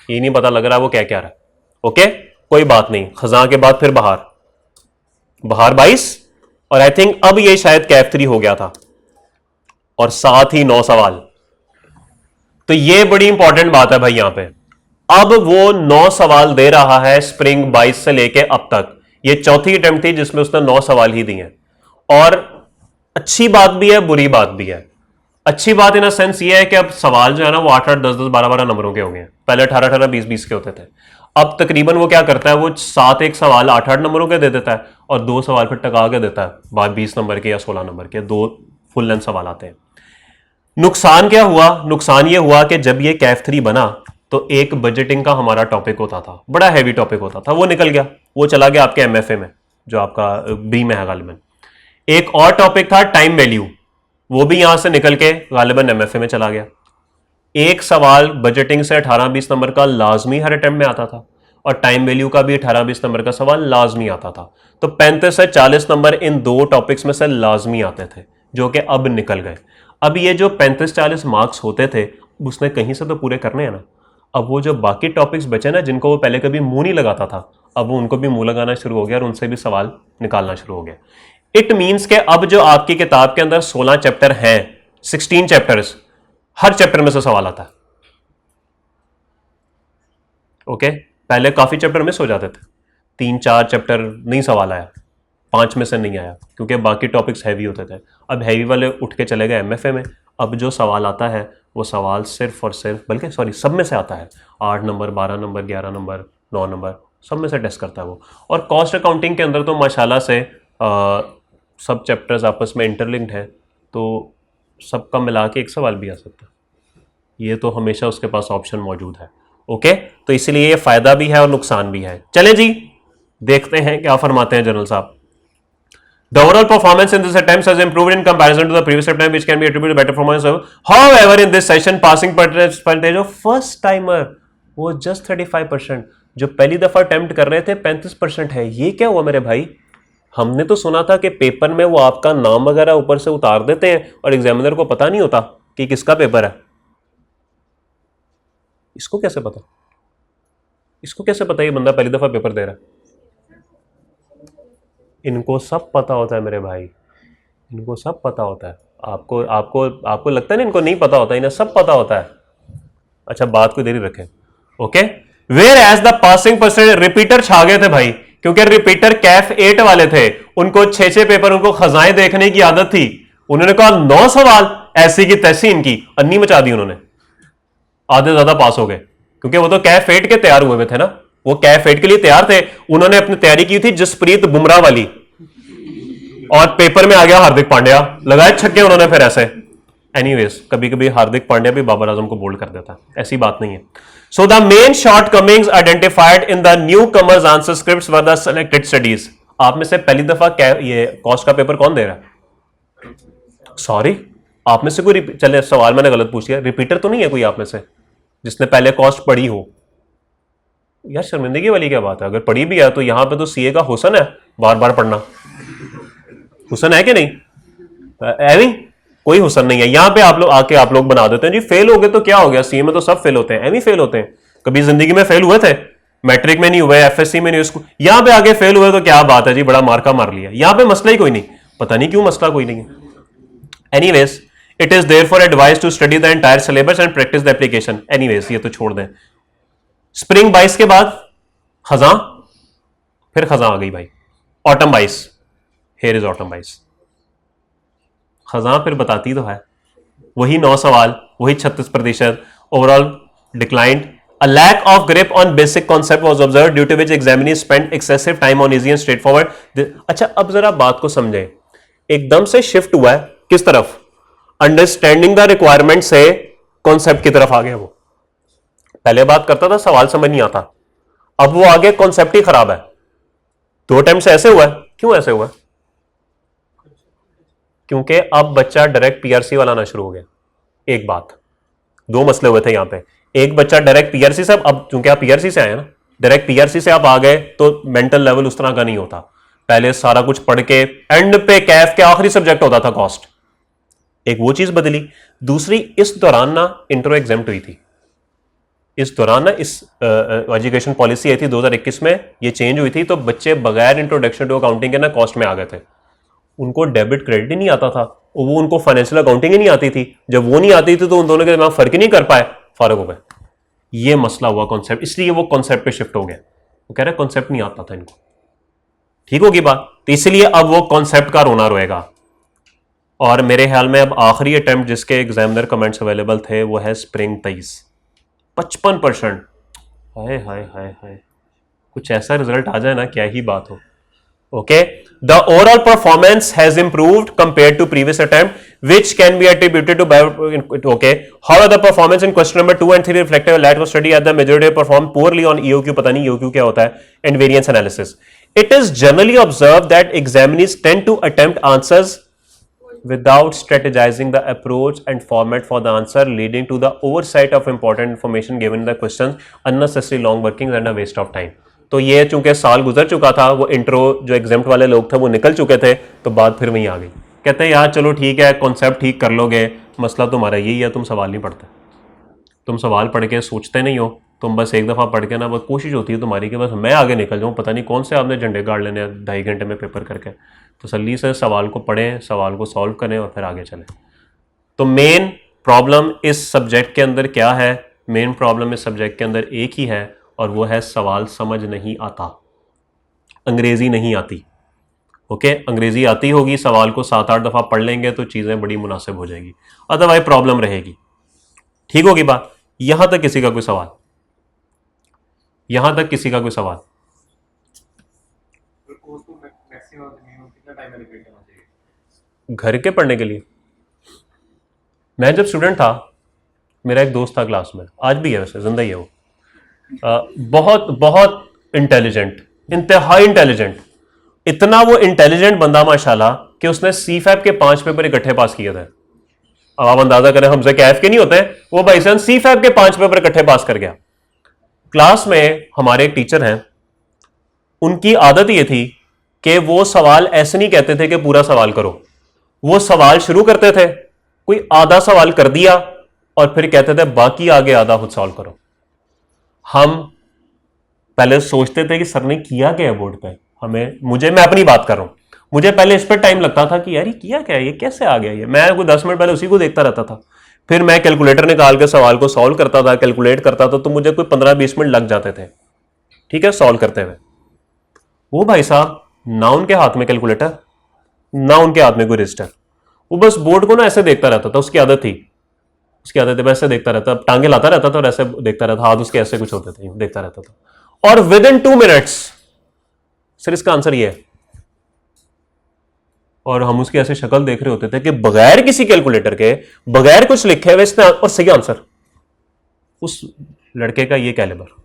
ये नहीं पता लग रहा वो क्या क्या रहा है। ओके, कोई बात नहीं। खजा के बाद फिर बहार 22, और आई थिंक अब ये शायद कैफ 3 हो गया था, और साथ ही 9 सवाल। तो ये बड़ी इंपॉर्टेंट बात है भाई यहां पे, अब वो 9 सवाल दे रहा है स्प्रिंग 22 से लेके अब तक। ये चौथी अटेम्प्ट थी जिसमें उसने 9 सवाल ही दिए, और अच्छी बात भी है बुरी बात भी है। अच्छी बात इन सेंस ये है कि अब सवाल जो है ना वो 8-8, 10-10, 12-12 नंबरों के हो गए। पहले 18-18, 20-20 के होते थे, अब तकरीबन वो क्या करता है, वो 7 एक सवाल 8-8 नंबरों के दे देता है, और 2 सवाल फिर टका के देता है, बाद 20 नंबर के या 16 नंबर के, 2 फुल लेंथ सवाल आते हैं। नुकसान क्या हुआ? नुकसान ये हुआ कि जब ये कैफ 3 बना तो एक बजटिंग का हमारा टॉपिक होता था, बड़ा हैवी टॉपिक होता था, वो निकल गया, वो चला गया आपके एमएफए में, जो आपका बी में है गालिबन। एक और टॉपिक था टाइम वैल्यू, वो भी यहां से निकल के गालिबन एमएफए में चला गया। एक सवाल बजटिंग से 18-20 नंबर का लाजमी हर अटेम्प्ट में आता था, और टाइम वैल्यू का भी 18-20 नंबर का सवाल लाजमी आता था। तो 35 से 40 नंबर इन दो टॉपिक्स में से लाजमी आते थे, जो कि अब निकल गए। अब ये जो 35-40 मार्क्स होते थे, उसने कहीं से तो पूरे करने हैं ना। अब वो जो बाकी टॉपिक्स बचे ना, जिनको वो पहले कभी मुंह नहीं लगाता था, अब वो उनको भी मुंह लगाना शुरू हो गया और उनसे भी सवाल निकालना शुरू हो गया। इट मीन्स के अब जो आपकी किताब के अंदर 16 चैप्टर हैं, 16 चैप्टर्स, हर चैप्टर में से सवाल आता है। ओके, पहले काफी चैप्टर मिस हो जाते थे, 3-4 चैप्टर नहीं सवाल आया, 5 में से नहीं आया, क्योंकि बाकी टॉपिक्स हैवी होते थे। अब हैवी वाले उठ के चले गए एमएफए में। अब जो सवाल आता है वो सवाल सिर्फ और सिर्फ, बल्कि सॉरी, सब में से आता है। 8 नंबर, 12 नंबर, 11 नंबर, 9 नंबर, सब में से टेस्ट करता है वो। और कॉस्ट अकाउंटिंग के अंदर तो माशाल्लाह से सब चैप्टर्स आपस में इंटरलिंक्ड हैं, तो सबका मिला के एक सवाल भी आ सकता है। ये तो हमेशा उसके पास ऑप्शन मौजूद है। ओके, तो इसलिए ये फायदा भी है और नुकसान भी है। चले जी, देखते हैं क्या फरमाते हैं जनरल साहब। The overall performance in this attempt has improved in comparison to the previous attempt, which can be attributed to better performance. However, in this session, passing percentage of first timer was just 35%. जो पहली दफा attempt कर रहे थे 35% है। ये क्या हुआ मेरे भाई? हमने तो सुना था कि पेपर में वो आपका नाम वगैरह ऊपर से उतार देते हैं और एग्जामिनर को पता नहीं होता कि किसका पेपर है। इसको कैसे पता? इसको कैसे पता ये बंदा पहली दफा पेपर दे रहा है? इनको सब पता होता है मेरे भाई, इनको सब पता होता है। आपको आपको आपको लगता है ना इनको नहीं पता होता, इन्हें सब पता होता है। अच्छा, बात को देरी रखें। Okay, whereas the passing percent, repeater छा गए थे भाई, क्योंकि रिपीटर कैफ 8 वाले थे, उनको 6-6 पेपर, उनको खजाएं देखने की आदत थी। उन्होंने कहा 9 सवाल ऐसी की तैसी, इनकी अन्नी मचा दी उन्होंने, आधे ज्यादा पास हो गए, क्योंकि वो तो कैफ 8 के तैयार हुए थे ना, वो कैफ 8 के लिए तैयार थे। उन्होंने अपनी तैयारी की थी जसप्रीत बुमराह वाली, और पेपर में आ गया हार्दिक पांड्या, लगाए छक्के उन्होंने फिर ऐसे। एनीवेज, कभी कभी हार्दिक पांड्या भी बाबर आजम को बोल्ड कर देता है, ऐसी बात नहीं है। So the main shortcomings identified in the new commerce answer scripts were the selected studies. आप में से पहली दफा ये कॉस्ट का पेपर कौन दे रहा है? सॉरी, आप में से कोई, चले सवाल मैंने गलत पूछ लिया, रिपीटर तो नहीं है कोई आप में से जिसने पहले कॉस्ट पढ़ी हो? यार शर्मिंदगी वाली क्या बात है, अगर पढ़ी भी है तो यहां पे तो सीए का हुसन है बार बार पढ़ना। हुसन है कि नहीं? एवी कोई हुसन नहीं है यहां पे। आप लोग आके आप लोग बना देते हैं जी फेल हो गए तो क्या हो गया, सीए में तो सब फेल होते हैं। एवी फेल होते हैं, कभी जिंदगी में फेल हुए थे? मैट्रिक में नहीं हुए, एफएससी में नहीं, उसको यहां पे आगे फेल हुए तो क्या बात है जी, बड़ा मार्का मार लिया। यहां पे मसला ही कोई नहीं, पता नहीं क्यों मसला कोई नहीं है। Anyways, it is therefore advise to study the entire syllabus and practice the application. Anyways, ये तो छोड़ दें। स्प्रिंग 22 के बाद खजां, फिर खजां आ गई भाई, ऑटम 22, हेयर इज ऑटम 22। खजां फिर बताती तो है, वही 9 सवाल, वही 36%। Overall declined, a lack of grip on basic concept was observed due to which examiner spent excessive time on easy and straightforward. अच्छा, अब जरा बात को समझें, एकदम से शिफ्ट हुआ है किस तरफ? अंडरस्टैंडिंग द रिक्वायरमेंट से कॉन्सेप्ट की तरफ आ गया। वो पहले बात करता था सवाल समझ नहीं आता, अब वो आगे कॉन्सेप्ट ही खराब है। 2 टाइम से ऐसे हुआ है। क्यों ऐसे हुआ? क्योंकि अब बच्चा डायरेक्ट पीआरसी वाला आना शुरू हो गया। एक बात, 2 मसले हुए थे यहां पे। एक बच्चा डायरेक्ट पीआरसी से, अब चूंकि आप पीआरसी से आए ना, डायरेक्ट पीआरसी से आप आ गए तो मेंटल लेवल उस तरह का नहीं होता। पहले सारा कुछ पढ़ के एंड पे कैफ के आखिरी सब्जेक्ट होता था कॉस्ट। एक वो चीज बदली। दूसरी, इस दौरान ना इंट्रो एग्जाम्प्ट हुई थी, इस दौरान ना इस एजुकेशन पॉलिसी आई थी 2021 में, ये चेंज हुई थी, तो बच्चे बगैर इंट्रोडक्शन टू अकाउंटिंग के ना कॉस्ट में आ गए थे। उनको डेबिट क्रेडिट ही नहीं आता था, वो उनको फाइनेंशियल अकाउंटिंग ही नहीं आती थी। जब वो नहीं आती थी तो उन दोनों के दिमाग फर्क ही नहीं कर पाए, फारग हो गए। ये मसला हुआ कॉन्सेप्ट, इसलिए वो कॉन्सेप्ट पे शिफ्ट हो गया। वो कह रहे कॉन्सेप्ट नहीं आता था इनको। ठीक होगी बात? तो इसलिए अब वो कॉन्सेप्ट का रोना रोएगा। और मेरे ख्याल में अब आखिरी अटेम्प्ट जिसके एग्जामिनर कमेंट्स अवेलेबल थे वो है स्प्रिंग 23, 55%। हाय हाय हाय हाय, कुछ ऐसा रिजल्ट आ जाए ना, क्या ही बात हो। Okay, the overall performance has improved compare to previous attempt which can be attributed to okay, how are the performance in question number 2 and 3 reflective that was study at the majority performed poorly on EOQ, पता नहीं EOQ क्या होता है, and variance analysis. It is generally observed that examinees tend to attempt answers without strategizing the approach and format for the answer, leading to the oversight of important information given in the questions, unnecessary long workings and a waste of time. तो ये चूंकि साल गुजर चुका था, वो intro जो exam वाले लोग थे वो निकल चुके थे, तो बात फिर वहीं आ गई. कहते हैं यार चलो ठीक है, कॉन्सेप्ट ठीक कर लोगे, मसला तुम्हारा यही है, तुम सवाल नहीं पढ़ते, तुम सवाल पढ़ के सोचते नहीं हो, तुम बस एक दफ़ा पढ़ के ना, बस कोशिश होती है तुम्हारी कि बस मैं आगे निकल जाऊँ, पता नहीं कौन से आपने झंडे गाड़ लेने 2.5 घंटे में पेपर करके. तसल्ली से सवाल को पढ़ें, सवाल को सॉल्व करें और फिर आगे चलें. तो मेन प्रॉब्लम इस सब्जेक्ट के अंदर क्या है? मेन प्रॉब्लम इस सब्जेक्ट के अंदर एक ही है, और वो है सवाल समझ नहीं आता, अंग्रेज़ी नहीं आती. ओके, अंग्रेज़ी आती होगी, सवाल को 7-8 दफ़ा पढ़ लेंगे तो चीज़ें बड़ी मुनासिब हो जाएगी, अदरवाइज प्रॉब्लम रहेगी. ठीक होगी बात? यहां तक किसी का कोई सवाल? यहां तक किसी का कोई सवाल? घर के पढ़ने के लिए मैं जब स्टूडेंट था, मेरा एक दोस्त था क्लास में, आज भी है वैसे, जिंदा ही है वो, बहुत बहुत इंटेलिजेंट, इंतहाई इंटेलिजेंट, इतना वो इंटेलिजेंट बंदा माशाल्लाह कि उसने CFAP के 5 पेपर इकट्ठे पास किए थे. अब आप अंदाजा करें, हमसे कैफ के नहीं होते, वो भाई साहब CFAP के 5 पेपर इकट्ठे पास कर गया. क्लास में हमारे एक टीचर हैं, उनकी आदत ये थी कि वो सवाल ऐसे नहीं कहते थे कि पूरा सवाल करो, वो सवाल शुरू करते थे, कोई आधा सवाल कर दिया और फिर कहते थे बाकी आगे आधा खुद सॉल्व करो. हम पहले सोचते थे कि सर ने किया क्या है बोर्ड पे, मैं अपनी बात कर रहा हूं, मुझे पहले इस पर टाइम लगता था कि यार ये किया क्या है, ये कैसे आ गया, ये मैं कोई 10 मिनट पहले उसी को देखता रहता था, फिर मैं कैलकुलेटर निकाल के सवाल को सॉल्व करता था, कैलकुलेट करता था, तो मुझे कोई 15-20 मिनट लग जाते थे, ठीक है, सॉल्व करते हुए. वो भाई साहब ना उनके हाथ में कैलकुलेटर, ना उनके हाथ में कोई रजिस्टर, वो बस बोर्ड को ना ऐसे देखता रहता था. उसकी आदत थी वैसे देखता रहता, टांगे लाता रहता था और ऐसे देखता रहता, हाथ उसके ऐसे कुछ होते थे, देखता रहता था. और विद इन 2 मिनट्स सर इसका आंसर ये है, और हम उसकी ऐसे शक्ल देख रहे होते थे कि बगैर किसी कैलकुलेटर के, बगैर कुछ लिखे हुए इसने, और सही आंसर. उस लड़के का ये कैलिबर.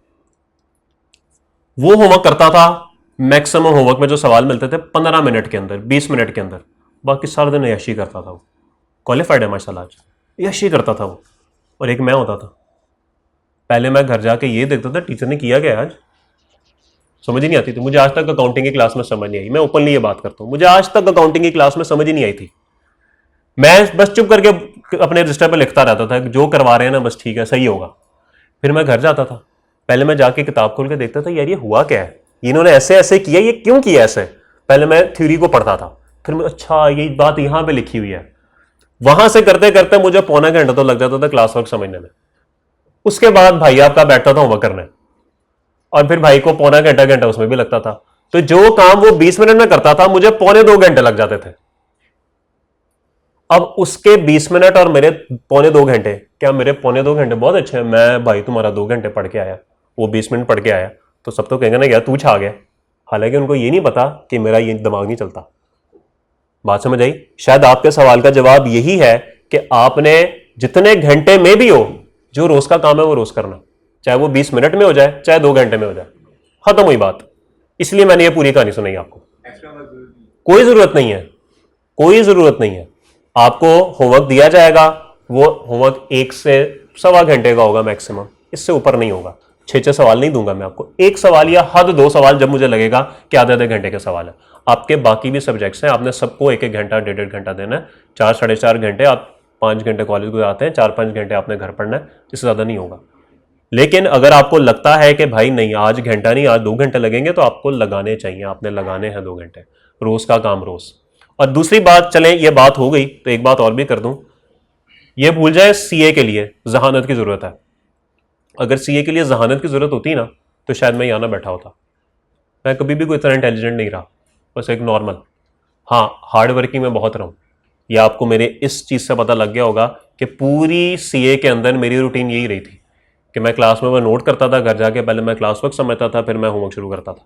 वो होमवर्क करता था, मैक्सिमम होमवर्क में जो सवाल मिलते थे 15 मिनट के अंदर, 20 मिनट के अंदर, बाकी सारा दिन यशी करता था. वो क्वालिफाइड है माशाल्लाह, आज यशी करता था वो. और एक मैं होता था, पहले मैं घर जाके ये देखता था टीचर ने किया क्या आज, समझ ही नहीं आती थी. मुझे आज तक अकाउंटिंग की क्लास में समझ नहीं आई, मैं ओपनली ये बात करता हूं, मुझे आज तक अकाउंटिंग की क्लास में समझ ही नहीं आई थी. मैं बस चुप करके अपने रजिस्टर पर लिखता रहता था, जो करवा रहे हैं ना बस ठीक है, सही होगा. फिर मैं घर जाता था, पहले मैं जाके किताब खोल के देखता था, यार ये हुआ क्या है, इन्होंने ऐसे ऐसे किया, ये क्यों किया ऐसे. पहले मैं थ्योरी को पढ़ता था, फिर मैं अच्छा ये बात यहां पे लिखी हुई है. वहां से करते करते मुझे पौना घंटा तो लग जाता था क्लास वर्क समझने में. उसके बाद भाई आपका बैठता था होमवर्क करने, और फिर भाई को पौना घंटा उसमें भी लगता था. तो जो काम वो 20 मिनट में करता था, मुझे 1.25 घंटे लग जाते थे. अब उसके 20 मिनट और मेरे 1.25 घंटे, क्या मेरे 1.25 घंटे बहुत अच्छे हैं? मैं भाई तुम्हारा 2 घंटे पढ़ के आया, वो 20 मिनट पढ़ के आया, तो सब तो कहेंगे ना यार तू छा गया. हालांकि उनको ये नहीं पता कि मेरा ये दिमाग नहीं चलता. बात समझ आई? शायद आपके सवाल का जवाब यही है कि आपने जितने घंटे में भी हो, जो रोज का काम है वो रोज करना, चाहे वो 20 मिनट में हो जाए, चाहे 2 घंटे में हो जाए, खत्म हुई बात. इसलिए मैंने ये पूरी कहानी सुनाई आपको. कोई जरूरत नहीं है, कोई जरूरत नहीं है. आपको होमवर्क दिया जाएगा, वो होमवर्क 1 से 1.25 घंटे का होगा मैक्सिमम, इससे ऊपर नहीं होगा. 6 सवाल नहीं दूंगा मैं आपको, 1 सवाल या हद 2 सवाल जब मुझे लगेगा कि आधे घंटे के सवाल है. आपके बाकी भी सब्जेक्ट्स हैं, आपने सबको 1-1 घंटा 1.5 घंटा देना है. 4-4.5 घंटे, आप 5 घंटे कॉलेज को आते हैं, 4-5 घंटे आपने घर पढ़ना है, इससे ज़्यादा नहीं होगा. लेकिन अगर आपको लगता है कि भाई नहीं आज घंटा नहीं, आज 2 घंटे लगेंगे, तो आपको लगाने चाहिए, आपने लगाने हैं 2 घंटे, रोज़ का काम रोज़. और दूसरी बात, चलें ये बात हो गई तो एक बात और भी कर दूं, ये भूल जाए CA के लिए जहानत की ज़रूरत है. अगर CA के लिए जहानत की ज़रूरत होती ना, तो शायद मैं यहाँ ना बैठा होता. मैं कभी भी कोई इतना इंटेलिजेंट नहीं रहा, बस एक नॉर्मल. हाँ, हार्ड वर्किंग में बहुत रहा हूँ. यह आपको मेरे इस चीज़ से पता लग गया होगा कि पूरी CA के अंदर मेरी रूटीन यही रही थी कि मैं क्लास में नोट करता था, घर जाके पहले मैं क्लास वर्क समझता था, फिर मैं होमवर्क शुरू करता था.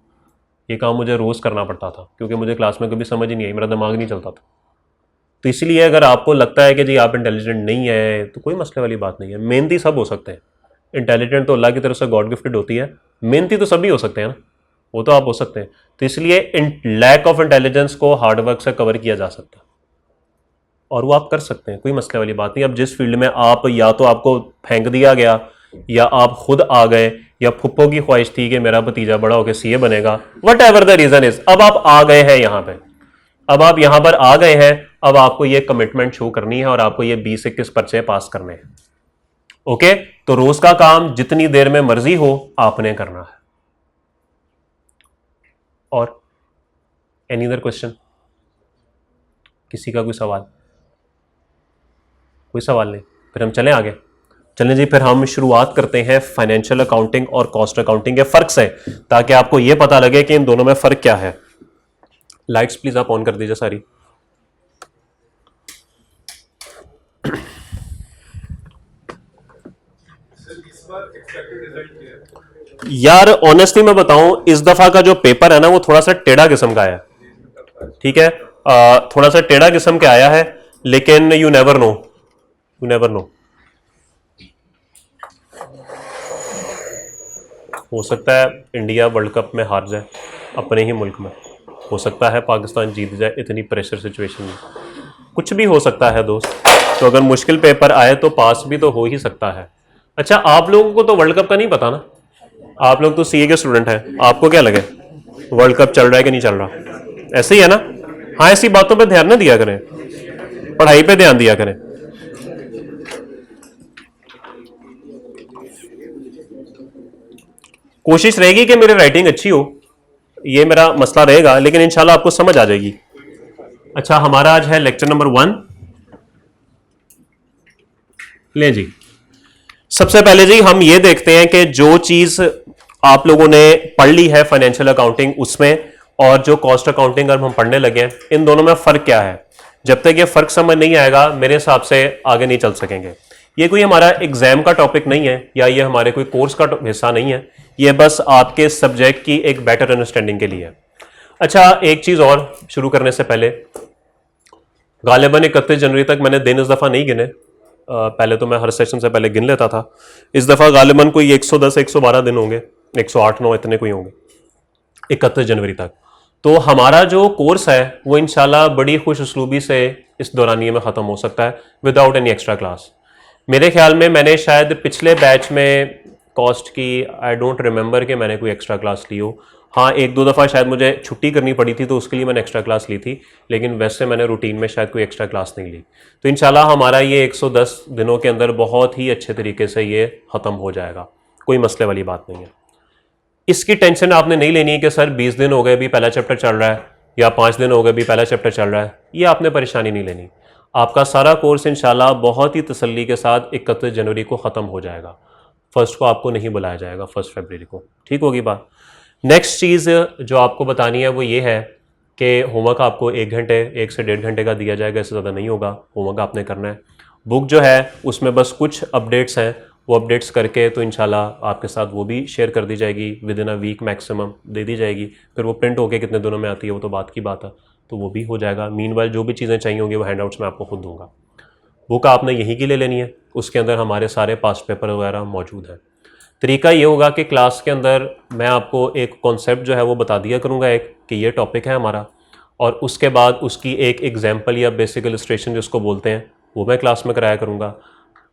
ये काम मुझे रोज़ करना पड़ता था क्योंकि मुझे क्लास में कभी समझ ही नहीं आई, मेरा दिमाग नहीं चलता था. तो इसलिए अगर आपको लगता है कि जी आप इंटेलिजेंट नहीं है तो कोई मसले वाली बात नहीं है। मेहनती सब हो सकते हैं, इंटेलिजेंट तो अल्लाह की तरफ से गॉड गिफ्टेड होती है, मेहनती तो सभी हो सकते हैं ना, वो तो आप हो सकते हैं। तो इसलिए लैक ऑफ इंटेलिजेंस को हार्डवर्क से कवर किया जा सकता है और वो आप कर सकते हैं, कोई मसले वाली बात नहीं। अब जिस फील्ड में आप या तो आपको फेंक दिया गया या आप खुद आ गए या फुप्पो की ख्वाहिश थी कि मेरा भतीजा बड़ा होकर सीए बनेगा, whatever the reason is, अब आप आ गए हैं यहाँ पे, अब आप यहां पर आ गए हैं, अब आपको ये कमिटमेंट शो करनी है और आपको ये 20-21 पर्चे पास करने हैं। ओके, तो रोज का काम जितनी देर में मर्जी हो आपने करना है। और एनी अदर क्वेश्चन, किसी का कोई सवाल? कोई सवाल नहीं, फिर हम चलें आगे। चलें जी, फिर हम शुरुआत करते हैं फाइनेंशियल अकाउंटिंग और कॉस्ट अकाउंटिंग के फर्क से, ताकि आपको यह पता लगे कि इन दोनों में फर्क क्या है। लाइट्स प्लीज आप ऑन कर दीजिए सारी। यार ऑनेस्टली मैं बताऊं, इस दफा का जो पेपर है ना वो थोड़ा सा टेढ़ा किस्म का है, ठीक है, थोड़ा सा टेढ़ा किस्म का आया है, लेकिन you never know, you never know, हो सकता है इंडिया वर्ल्ड कप में हार जाए अपने ही मुल्क में, हो सकता है पाकिस्तान जीत जाए, इतनी प्रेशर सिचुएशन में कुछ भी हो सकता है दोस्त। तो अगर मुश्किल पेपर आए तो पास भी तो हो ही सकता है। अच्छा, आप लोगों को तो वर्ल्ड कप का नहीं पता ना, आप लोग तो सीए के स्टूडेंट हैं, आपको क्या लगे वर्ल्ड कप चल रहा है कि नहीं चल रहा? ऐसे ही है ना? हाँ, ऐसी बातों पे ध्यान ना दिया करें, पढ़ाई पे ध्यान दिया करें। कोशिश रहेगी कि मेरी राइटिंग अच्छी हो, ये मेरा मसला रहेगा, लेकिन इंशाल्लाह आपको समझ आ जाएगी। अच्छा, हमारा आज है लेक्चर नंबर 1। ले जी, सबसे पहले जी हम ये देखते हैं कि जो चीज आप लोगों ने पढ़ ली है फाइनेंशियल अकाउंटिंग उसमें और जो कॉस्ट अकाउंटिंग अब हम पढ़ने लगे हैं, इन दोनों में फर्क क्या है। जब तक ये फर्क समझ नहीं आएगा मेरे हिसाब से आगे नहीं चल सकेंगे। ये कोई हमारा एग्जाम का टॉपिक नहीं है या ये हमारे कोई कोर्स का हिस्सा नहीं है, ये बस आपके सब्जेक्ट की एक बेटर अंडरस्टैंडिंग के लिए है। अच्छा, एक चीज और शुरू करने से पहले, गालिबन 31 जनवरी तक मैंने दिन इस दफा नहीं गिने, पहले तो मैं हर सेशन से पहले गिन लेता था, इस दफा गालिबन कोई 110-112 दिन होंगे, 108-9 इतने कोई होंगे 31 जनवरी तक। तो हमारा जो कोर्स है वो इंशाल्लाह बड़ी खुश उसलूबी से इस दौरानिए में ख़त्म हो सकता है विदाउट एनी एक्स्ट्रा क्लास। मेरे ख्याल में मैंने शायद पिछले बैच में कॉस्ट की आई डोंट रिमेंबर कि मैंने कोई एक्स्ट्रा क्लास ली हो। हाँ, 1-2 दफ़ा शायद मुझे छुट्टी करनी पड़ी थी तो उसके लिए मैंने एक्स्ट्रा क्लास ली थी, लेकिन वैसे मैंने रूटीन में शायद कोई एक्स्ट्रा क्लास नहीं ली। तो इंशाल्लाह हमारा ये 110 दिनों के अंदर बहुत ही अच्छे तरीके से ये ख़त्म हो जाएगा, कोई मसले वाली बात नहीं है। इसकी टेंशन आपने नहीं लेनी है कि सर 20 दिन हो गए भी पहला चैप्टर चल रहा है या 5 दिन हो गए भी पहला चैप्टर चल रहा है, ये आपने परेशानी नहीं लेनी। आपका सारा कोर्स इंशाल्लाह बहुत ही तसल्ली के साथ 31 जनवरी को ख़त्म हो जाएगा। फर्स्ट को आपको नहीं बुलाया जाएगा, 1 फरवरी को, ठीक होगी बात। नेक्स्ट चीज़ जो आपको बतानी है वो ये है कि होमवर्क आपको 1 घंटे 1 से 1.5 घंटे का दिया जाएगा, इससे ज़्यादा नहीं होगा। होमवर्क आपने करना है, बुक जो है उसमें बस कुछ अपडेट्स हैं, वो अपडेट्स करके तो इंशाल्लाह आपके साथ वो भी शेयर कर दी जाएगी, within a week maximum दे दी जाएगी। फिर वो प्रिंट होके कितने दिनों में आती है वो तो बात की बात है, तो वो भी हो जाएगा। मीनवाइल जो भी चीज़ें चाहिए होंगी वो हैंडआउट्स मैं आपको खुद दूंगा। बुक आपने यहीं की ले लेनी है, उसके अंदर हमारे सारे पास्ट पेपर वगैरह मौजूद हैं। तरीका ये होगा कि क्लास के अंदर मैं आपको एक कॉन्सेप्ट जो है वो बता दिया करूँगा, एक कि ये टॉपिक है हमारा, और उसके बाद उसकी एक एग्जाम्पल या बेसिक इलस्ट्रेशन जिसको बोलते हैं वो मैं क्लास में कराया करूँगा।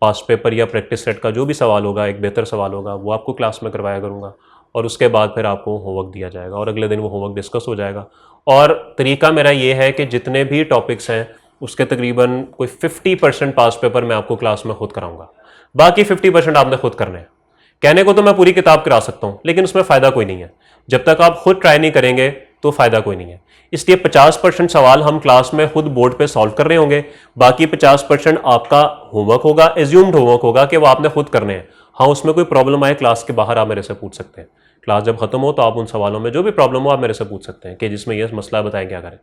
पास्ट पेपर या प्रैक्टिस सेट का जो भी सवाल होगा, एक बेहतर सवाल होगा, वो आपको क्लास में करवाया करूँगा, और उसके बाद फिर आपको होमवर्क दिया जाएगा और अगले दिन वो होमवर्क डिस्कस हो जाएगा। और तरीका मेरा ये है कि जितने भी टॉपिक्स हैं उसके तकरीबन कोई 50% पास्ट पेपर मैं आपको क्लास में खुद कराऊंगा, बाकी 50% आपने खुद करने हैं। कहने को तो मैं पूरी किताब करा सकता हूँ, लेकिन उसमें फ़ायदा कोई नहीं है। जब तक आप खुद ट्राई नहीं करेंगे तो फ़ायदा कोई नहीं है। इसलिए 50% सवाल हम क्लास में खुद बोर्ड पे सॉल्व कर रहे होंगे, बाकी 50% आपका होमवर्क होगा, एज्यूम्ड होमवर्क होगा कि वो आपने खुद करने हैं। हाँ, उसमें कोई प्रॉब्लम आए क्लास के बाहर आप मेरे से पूछ सकते हैं। क्लास जब खत्म हो तो आप उन सवालों में जो भी प्रॉब्लम हो आप मेरे से पूछ सकते हैं कि जिसमें ये मसला बताएं क्या करें,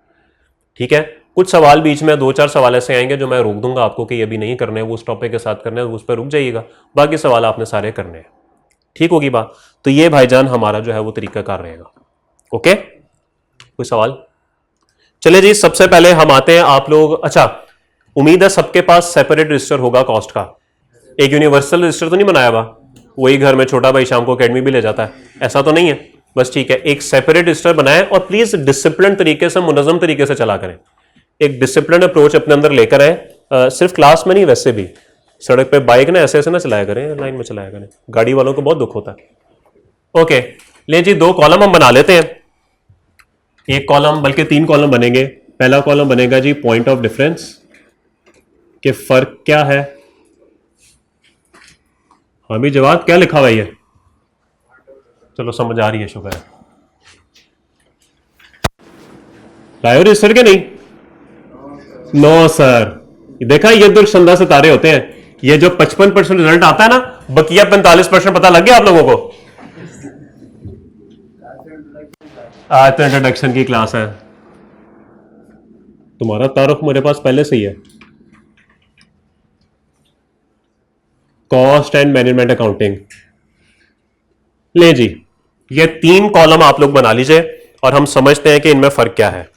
ठीक है। कुछ सवाल बीच में 2-4 सवाल ऐसे आएंगे जो मैं रोक दूंगा आपको कि ये भी नहीं करने, वो उस टॉपिक के साथ करने, उस पर रुक जाइएगा, बाकी सवाल आपने सारे करने हैं, ठीक होगी बात। तो ये भाईजान हमारा जो है वो तरीकाकार रहेगा, ओके। कोई सवाल? चले जी, सबसे पहले हम आते हैं आप लोग। अच्छा, उम्मीद है सबके पास सेपरेट रजिस्टर होगा कॉस्ट का, एक यूनिवर्सल रजिस्टर तो नहीं बनाया हुआ, वही घर में छोटा भाई शाम को अकेडमी भी ले जाता है, ऐसा तो नहीं है। बस ठीक है, एक सेपरेट रजिस्टर बनाएं और प्लीज डिसिप्लिन तरीके से, मुनज़्ज़म तरीके से चला करें, एक डिसिप्लिन अप्रोच अपने अंदर लेकर आए। सिर्फ क्लास में नहीं, वैसे भी सड़क पे बाइक ना ऐसे ऐसे ना चलाया करें, लाइन में चलाया करें, गाड़ी वालों को बहुत दुख होता है। ओके, ले जी, 2 कॉलम हम बना लेते हैं, एक कॉलम बल्कि 3 कॉलम बनेंगे। पहला कॉलम बनेगा जी पॉइंट ऑफ डिफरेंस, कि फर्क क्या है। हाँ भी जवाब क्या लिखा हुआ है ये, चलो समझ आ रही है, शुक्र है। लायो रजिस्टर के नहीं? नो सर, देखा ये दुर्संदा सितारे होते हैं, ये जो 55% रिजल्ट आता है ना, बकिया 45% पता लग गया आप लोगों को। आज तो इंट्रोडक्शन की क्लास है, तुम्हारा तारुफ मेरे पास पहले से ही है। कॉस्ट एंड मैनेजमेंट अकाउंटिंग, ले जी, ये 3 कॉलम आप लोग बना लीजिए और हम समझते हैं कि इनमें फर्क क्या है।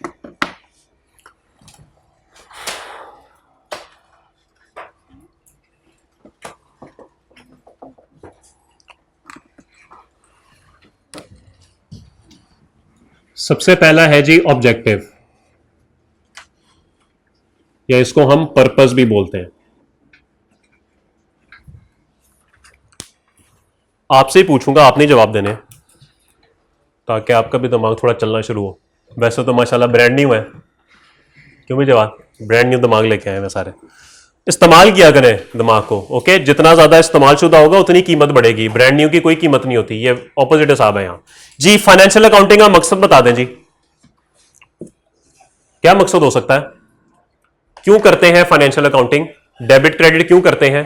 सबसे पहला है जी ऑब्जेक्टिव, या इसको हम पर्पस भी बोलते हैं। आपसे ही पूछूंगा, आपने जवाब देने, ताकि आपका भी दिमाग थोड़ा चलना शुरू हो। वैसे तो माशाल्लाह ब्रांड न्यू है, क्यों भी जवाब, ब्रांड न्यू दिमाग लेके आए हैं सारे। इस्तेमाल किया करें दिमाग को, ओके, जितना ज्यादा इस्तेमाल शुदा होगा उतनी कीमत बढ़ेगी, ब्रांड न्यू की कोई कीमत नहीं होती, ये ऑपोजिट हिसाब है यहां जी। फाइनेंशियल अकाउंटिंग का मकसद बता दें जी, क्या मकसद हो सकता है, क्यों करते हैं फाइनेंशियल अकाउंटिंग, डेबिट क्रेडिट क्यों करते हैं?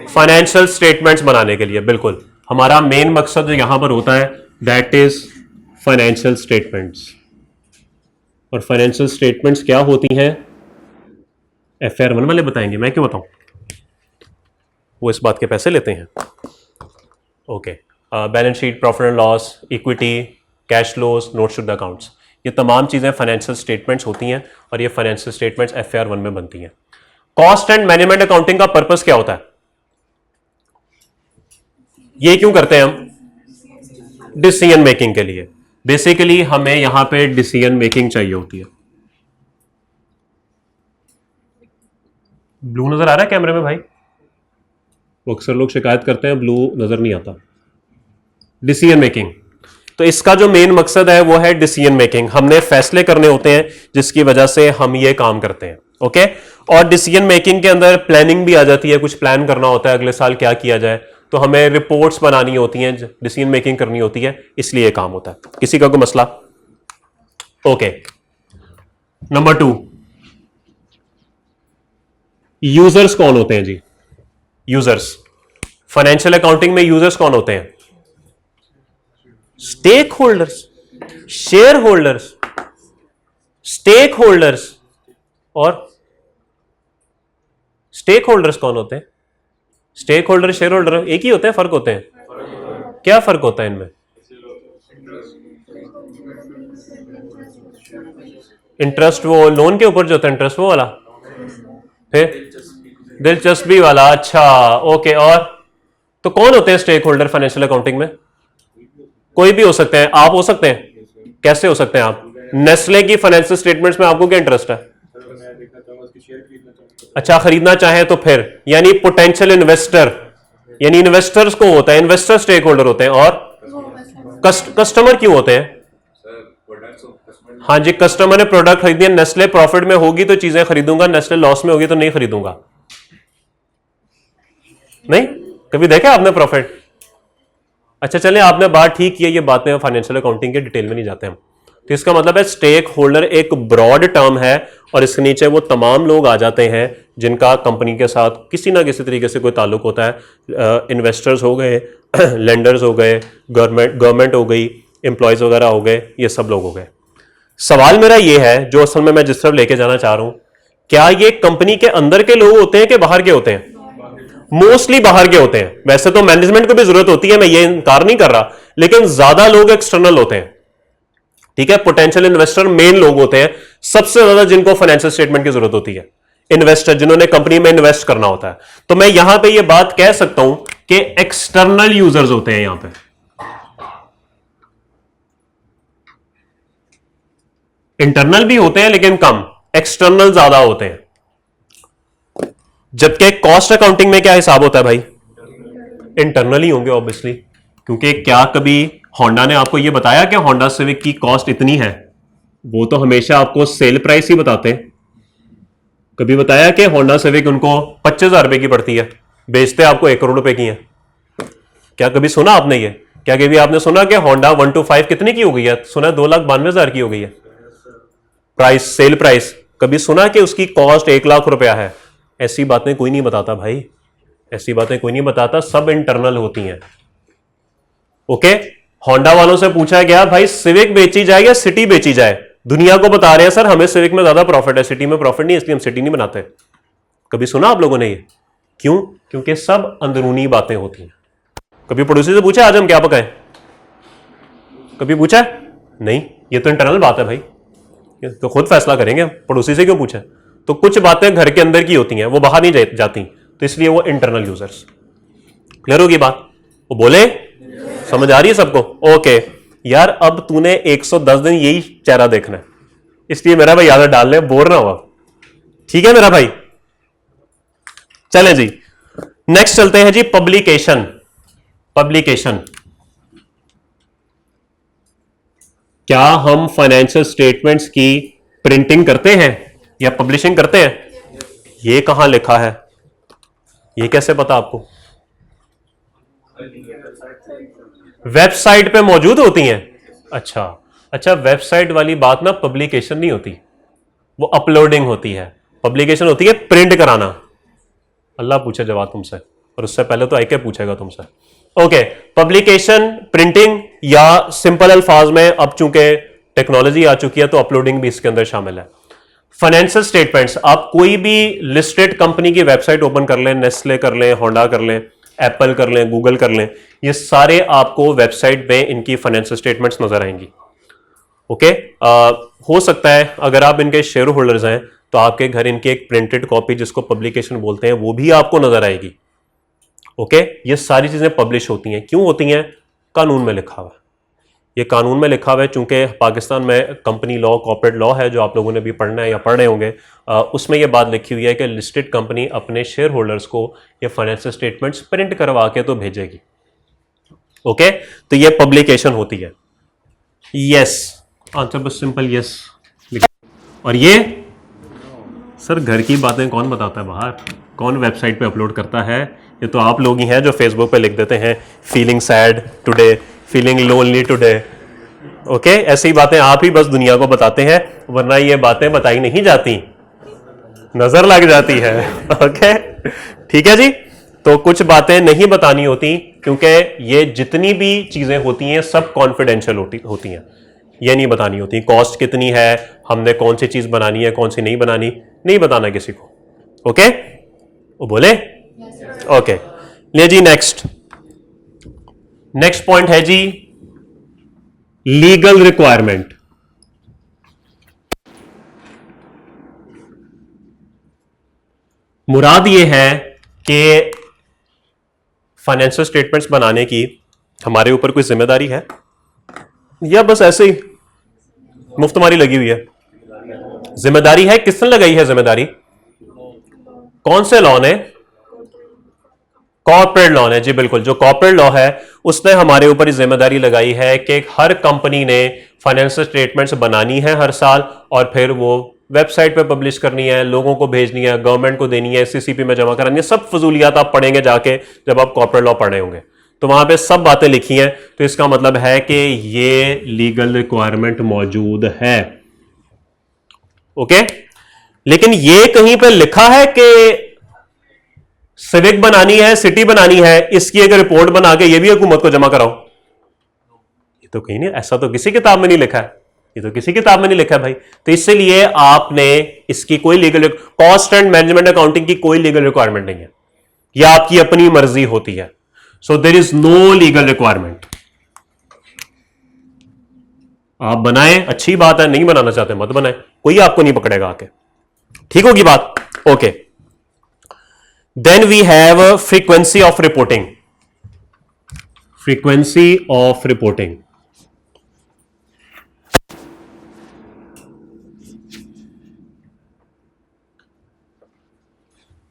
फाइनेंशियल स्टेटमेंट्स बनाने के लिए, बिल्कुल हमारा मेन मकसद जो यहां पर होता है दैट इज फाइनेंशियल स्टेटमेंट्स। और फाइनेंशियल स्टेटमेंट्स क्या होती हैं FR 1 वाले बताएंगे, मैं क्यों बताऊं, वो इस बात के पैसे लेते हैं। Okay, balance sheet, profit and loss, equity, cash flows, notes to the accounts, ये तमाम चीजें फाइनेंशियल स्टेटमेंट्स होती हैं और ये फाइनेंशियल स्टेटमेंट्स FR 1 में बनती हैं। कॉस्ट एंड मैनेजमेंट अकाउंटिंग का पर्पस क्या होता है, ये क्यों करते हैं हम? डिसीजन मेकिंग के लिए। बेसिकली हमें यहां पे डिसीजन मेकिंग चाहिए होती है। ब्लू नजर आ रहा है कैमरे में भाई? अक्सर लोग शिकायत करते हैं ब्लू नजर नहीं आता। डिसीजन मेकिंग, तो इसका जो मेन मकसद है वो है डिसीजन मेकिंग, हमने फैसले करने होते हैं जिसकी वजह से हम ये काम करते हैं। ओके, और डिसीजन मेकिंग के अंदर प्लानिंग भी आ जाती है, कुछ प्लान करना होता है अगले साल क्या किया जाए, तो हमें रिपोर्ट्स बनानी होती हैं, डिसीजन मेकिंग करनी होती है, इसलिए काम होता है। किसी का कोई मसला? ओके, नंबर 2, यूजर्स कौन होते हैं जी? यूजर्स, फाइनेंशियल अकाउंटिंग में यूजर्स कौन होते हैं? Stakeholders, shareholders, stakeholders. और स्टेक होल्डर्स कौन होते हैं? स्टेक होल्डर, शेयर होल्डर एक ही होते हैं, फर्क होते हैं? क्या फर्क होता है इनमें? इंटरेस्ट वो लोन के ऊपर जो होता है इंटरेस्ट वो वाला, फिर दिलचस्पी वाला, अच्छा ओके। और तो कौन होते हैं स्टेक होल्डर फाइनेंशियल अकाउंटिंग में? कोई भी हो सकते हैं, आप हो सकते हैं, कैसे हो सकते हैं आप? नेस्ले की फाइनेंशियल स्टेटमेंट्स में आपको क्या इंटरेस्ट है? अच्छा, खरीदना चाहे तो फिर, यानी पोटेंशियल इन्वेस्टर, यानी इन्वेस्टर्स को होता है, इन्वेस्टर स्टेक होल्डर होते हैं। और कस्टमर क्यों होते हैं? हाँ जी, कस्टमर ने प्रोडक्ट खरीदी है, नेस्ले प्रॉफिट में होगी तो चीजें खरीदूंगा, नेस्ले लॉस में होगी तो नहीं खरीदूंगा। नहीं, कभी देखा आपने प्रॉफिट? अच्छा चले, आपने बात ठीक की है, ये बात में फाइनेंशियल अकाउंटिंग के डिटेल में नहीं जाते हम। तो इसका मतलब है स्टेक होल्डर एक ब्रॉड टर्म है और इसके नीचे वो तमाम लोग आ जाते हैं जिनका कंपनी के साथ किसी ना किसी तरीके से कोई ताल्लुक होता है। इन्वेस्टर्स हो गए, लेंडर्स हो गए, गवर्नमेंट हो गई, एम्प्लॉयज वगैरह हो गए, ये सब लोग हो गए। सवाल मेरा ये है, जो असल में मैं जिस तरफ लेके जाना चाह रहा हूं, क्या ये कंपनी के अंदर के लोग होते हैं कि बाहर के होते हैं? मोस्टली बाहर के होते हैं। वैसे तो मैनेजमेंट को भी जरूरत होती है, मैं ये इनकार नहीं कर रहा, लेकिन ज्यादा लोग एक्सटर्नल होते हैं। ठीक है, पोटेंशियल इन्वेस्टर मेन लोग होते हैं, सबसे ज्यादा जिनको फाइनेंशियल स्टेटमेंट की जरूरत होती है, इन्वेस्टर जिन्होंने कंपनी में इन्वेस्ट करना होता है। तो मैं यहां पे ये बात कह सकता हूं कि एक्सटर्नल यूजर्स होते हैं यहां पे, इंटरनल भी होते हैं लेकिन कम, एक्सटर्नल ज्यादा होते हैं। जबकि कॉस्ट अकाउंटिंग में क्या हिसाब होता है भाई, इंटरनल ही होंगे ऑब्वियसली, क्योंकि क्या कभी होंडा ने आपको यह बताया कि होंडा सिविक की कॉस्ट इतनी है? वो तो हमेशा आपको सेल प्राइस ही बताते हैं। कभी बताया कि होंडा सिविक उनको 25,000 रुपए की पड़ती है, बेचते आपको 1 करोड़ रुपए की है? क्या कभी सुना आपने ये? क्या कभी आपने सुना कि होंडा 125 कितने की हो गई है? सुना 2,92,000 की हो गई है प्राइस, सेल प्राइस। कभी सुना कि उसकी कॉस्ट 1,00,000 रुपया है? ऐसी बातें कोई नहीं बताता भाई, ऐसी बातें कोई नहीं बताता, सब इंटरनल होती हैं। ओके, होंडा वालों से पूछा गया भाई सिविक बेची जाए या सिटी बेची जाए? दुनिया को बता रहे हैं सर हमें सिविक में ज्यादा प्रॉफिट है, सिटी में प्रॉफिट नहीं, इसलिए हम सिटी नहीं बनाते। कभी सुना आप लोगों ने ये? क्यों? क्योंकि सब अंदरूनी बातें होती हैं। कभी पड़ोसी से पूछा आज हम क्या पकाएं? कभी पूछा है? नहीं, ये तो इंटरनल बात है भाई, ये तो खुद फैसला करेंगे हम, पड़ोसी से क्यों पूछा? तो कुछ बातें घर के अंदर की होती हैं, वो बाहर नहीं जाती, तो इसलिए वो इंटरनल यूजर्स। क्लियर होगी बात? वो बोले समझ आ रही है सबको? ओके यार, अब तूने 110 दिन यही चेहरा देखना है, इसलिए मेरा भाई आदत डाल ले, बोर ना हुआ, ठीक है मेरा भाई? चले जी, नेक्स्ट चलते हैं जी, पब्लिकेशन। पब्लिकेशन, क्या हम फाइनेंशियल स्टेटमेंट्स की प्रिंटिंग करते हैं या पब्लिशिंग करते हैं? ये कहां लिखा है? ये कैसे पता आपको? वेबसाइट पे मौजूद होती हैं। अच्छा, वेबसाइट वाली बात ना पब्लिकेशन नहीं होती, वो अपलोडिंग होती है। पब्लिकेशन होती है प्रिंट कराना। अल्लाह पूछे जवाब तुमसे, और उससे पहले तो आईके पूछेगा तुमसे। ओके, पब्लिकेशन, प्रिंटिंग, या सिंपल अल्फाज में अब चूंकि टेक्नोलॉजी आ चुकी है तो अपलोडिंग भी इसके अंदर शामिल है। फाइनेंशियल स्टेटमेंट्स, आप कोई भी लिस्टेड कंपनी की वेबसाइट ओपन कर लें, नेस्ले कर लें, होंडा कर लें, एप्पल कर लें, गूगल कर लें, ये सारे आपको वेबसाइट पे इनकी फाइनेंशियल स्टेटमेंट्स नजर आएंगी। ओके, हो सकता है अगर आप इनके शेयर होल्डर्स हैं तो आपके घर इनकी एक प्रिंटेड कॉपी जिसको पब्लिकेशन बोलते हैं वो भी आपको नजर आएगी। ओके, ये सारी चीजें पब्लिश होती हैं। क्यों होती हैं? कानून में लिखा हुआ है, ये कानून में लिखा हुआ है। चूंकि पाकिस्तान में कंपनी लॉ, कॉर्पोरेट लॉ है जो आप लोगों ने भी पढ़ना है या पढ़ रहे होंगे, उसमें यह बात लिखी हुई है कि लिस्टेड कंपनी अपने शेयर होल्डर्स को ये फाइनेंशियल स्टेटमेंट्स प्रिंट करवा के तो भेजेगी। ओके, तो ये पब्लिकेशन होती है। यस, आंसर बस सिंपल यस। और ये सर घर की बातें कौन बताता है बाहर, कौन वेबसाइट पे अपलोड करता है? ये तो आप लोग ही हैं जो फेसबुक पे लिख देते हैं feeling sad today, feeling lonely today. Okay, ऐसी बातें आप ही बस दुनिया को बताते हैं, वरना ये बातें बताई नहीं जाती, नजर लग जाती है। ओके, ठीक है जी। तो कुछ बातें नहीं बतानी होती क्योंकि ये जितनी भी चीजें होती हैं सब कॉन्फिडेंशियल होती हैं, ये नहीं बतानी होती। कॉस्ट कितनी है, हमने कौन सी चीज बनानी है, कौन सी नहीं बनानी, नहीं बताना किसी को। ओके, वो बोले ओके। ले जी, नेक्स्ट पॉइंट है जी लीगल रिक्वायरमेंट। मुराद ये है कि फाइनेंशियल स्टेटमेंट्स बनाने की हमारे ऊपर कोई जिम्मेदारी है या बस ऐसे ही मुफ्तमारी लगी हुई है? जिम्मेदारी है। किसने लगाई है जिम्मेदारी? कौन से लॉ ने? कॉर्पोरेट लॉ ने, जी बिल्कुल। जो कॉर्पोरेट लॉ है उसने हमारे ऊपर जिम्मेदारी लगाई है कि हर कंपनी ने फाइनेंशियल स्टेटमेंट्स बनानी है हर साल, और फिर वो वेबसाइट पे पब्लिश करनी है, लोगों को भेजनी है, गवर्नमेंट को देनी है, सीसीपी में जमा करानी है। सब फजूलियात आप पढ़ेंगे जाके जब आप कॉर्पोरेट लॉ पढ़े होंगे, तो वहां पे सब बातें लिखी हैं। तो इसका मतलब है कि ये लीगल रिक्वायरमेंट मौजूद है। ओके, लेकिन ये कहीं पे लिखा है कि सिविक बनानी है, सिटी बनानी है, इसकी एक रिपोर्ट बना के ये भी हुकूमत को जमा कराओ? ये तो कहीं नहीं, ऐसा तो किसी किताब में नहीं लिखा है, ये तो किसी किताब में नहीं लिखा है भाई। तो इसलिए आपने इसकी कोई legal, cost and management accounting की कोई लीगल रिक्वायरमेंट नहीं है, यह आपकी अपनी मर्जी होती है। So there is no legal requirement. आप बनाएं, अच्छी बात है, नहीं बनाना चाहते मत बनाएं, कोई आपको नहीं पकड़ेगा आके, ठीक होगी बात। Okay, then we have frequency of reporting. Frequency of reporting,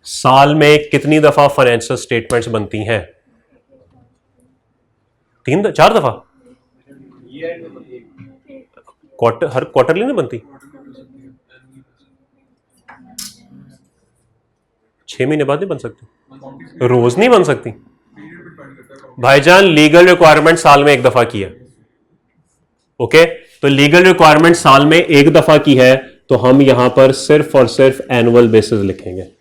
साल में कितनी दफा फाइनेंशियल स्टेटमेंट्स बनती हैं? 4 दफा? क्वार्टर, हर क्वार्टरली नहीं बनती? 6 महीने बाद नहीं बन सकती? रोज नहीं बन सकती भाईजान, लीगल रिक्वायरमेंट साल में एक दफा की है। ओके, तो लीगल रिक्वायरमेंट साल में एक दफा की है, तो हम यहां पर सिर्फ और सिर्फ एनुअल बेसिस लिखेंगे।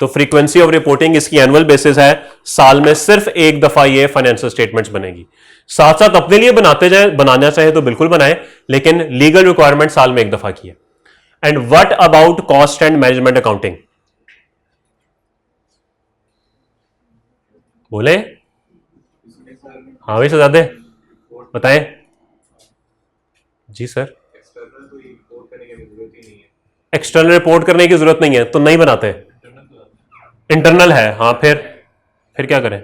तो फ्रीक्वेंसी ऑफ रिपोर्टिंग इसकी एनुअल बेसिस है, साल में सिर्फ एक दफा ये फाइनेंशियल स्टेटमेंट्स बनेगी। साथ साथ अपने लिए बनाते जाए, बनाना चाहे तो बिल्कुल बनाए, लेकिन लीगल रिक्वायरमेंट साल में एक दफा की है। And what about cost and management accounting? बोले हाँ भाई सजादे, बताएं जी सर। एक्सटर्नल रिपोर्ट करने की जरूरत नहीं है तो नहीं बनाते, इंटरनल है। हाँ, फिर क्या करें?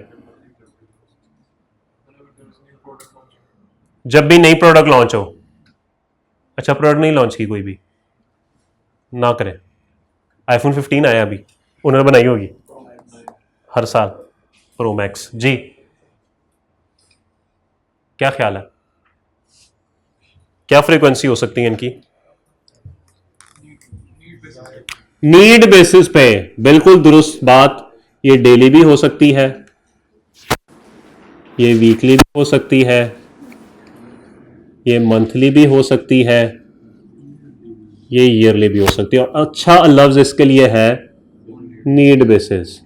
जब भी नई प्रोडक्ट लॉन्च हो, अच्छा प्रोडक्ट नहीं लॉन्च की कोई भी, ना करें। आईफोन 15 आया अभी, उन्होंने बनाई होगी हर साल, प्रो मैक्स जी, क्या ख्याल है, क्या फ्रीक्वेंसी हो सकती है इनकी? नीड बेसिस पे, बिल्कुल दुरुस्त बात। ये डेली भी हो सकती है, ये वीकली भी हो सकती है, ये मंथली भी हो सकती है, ये ईयरली भी हो सकती है। और अच्छा लफ्ज इसके लिए है नीड बेसिस।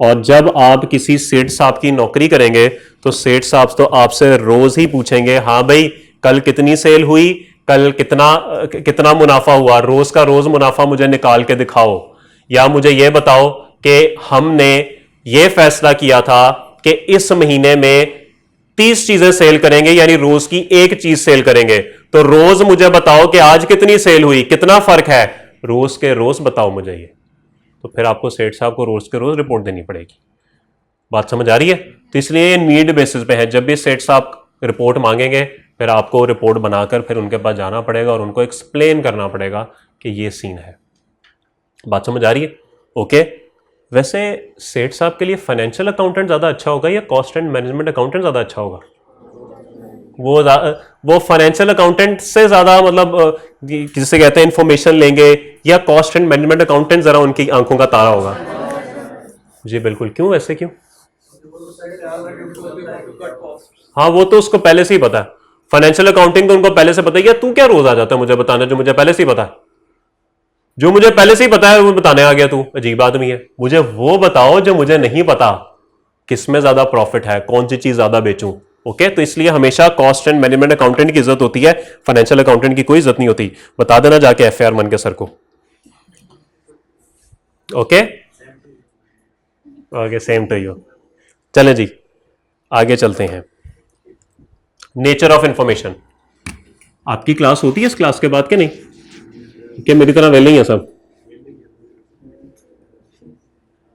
और जब आप किसी सेठ साहब की नौकरी करेंगे तो सेठ साहब तो आपसे रोज ही पूछेंगे, हाँ भाई कल कितनी सेल हुई, कल कितना मुनाफा हुआ, रोज का रोज मुनाफा मुझे निकाल के दिखाओ, या मुझे यह बताओ कि हमने ये फैसला किया था कि इस महीने में 30 चीजें सेल करेंगे, यानी रोज की एक चीज सेल करेंगे, तो रोज मुझे बताओ कि आज कितनी सेल हुई, कितना फर्क है, रोज के रोज बताओ मुझे ये। तो फिर आपको सेठ साहब को रोज के रोज रिपोर्ट देनी पड़ेगी। बात समझ आ रही है? तो इसलिए ये नीड बेसिस पे है, जब भी सेठ साहब रिपोर्ट मांगेंगे फिर आपको रिपोर्ट बनाकर फिर उनके पास जाना पड़ेगा और उनको एक्सप्लेन करना पड़ेगा कि ये सीन है। बात समझ आ रही है? ओके, वैसे सेठ साहब के लिए फाइनेंशियल अकाउंटेंट ज़्यादा अच्छा होगा या कॉस्ट एंड मैनेजमेंट अकाउंटेंट ज़्यादा अच्छा होगा? वो फाइनेंशियल अकाउंटेंट से ज़्यादा मतलब जिसे कहते हैं इंफॉर्मेशन लेंगे, या कॉस्ट एंड मैनेजमेंट अकाउंटेंट ज़रा उनकी आंखों का तारा होगा? जी बिल्कुल। क्यों, ऐसे क्यों? हाँ, वो तो उसको पहले से ही पता है, फाइनेंशियल अकाउंटिंग तो उनको पहले से पता है। या तू क्या रोज आ जाता है मुझे बताने जो मुझे पहले से ही पता है? जो मुझे पहले से ही पता है वो बताने आ गया तू, अजीब आदमी है। मुझे वो बताओ जो मुझे नहीं पता, किसमें ज्यादा प्रॉफिट है, कौन सी चीज ज्यादा बेचूं। ओके, तो इसलिए हमेशा कॉस्ट एंड मैनेजमेंट अकाउंटेंट की इज्जत होती है, फाइनेंशियल अकाउंटेंट की कोई इज्जत नहीं होती। बता देना जाके एफआईआर मन के सर को। Okay okay, same to you. चलें जी, आगे चलते हैं। Nature of information. आपकी क्लास होती है इस क्लास के बाद के नहीं? क्या मेरी तरह वेले ही है सब?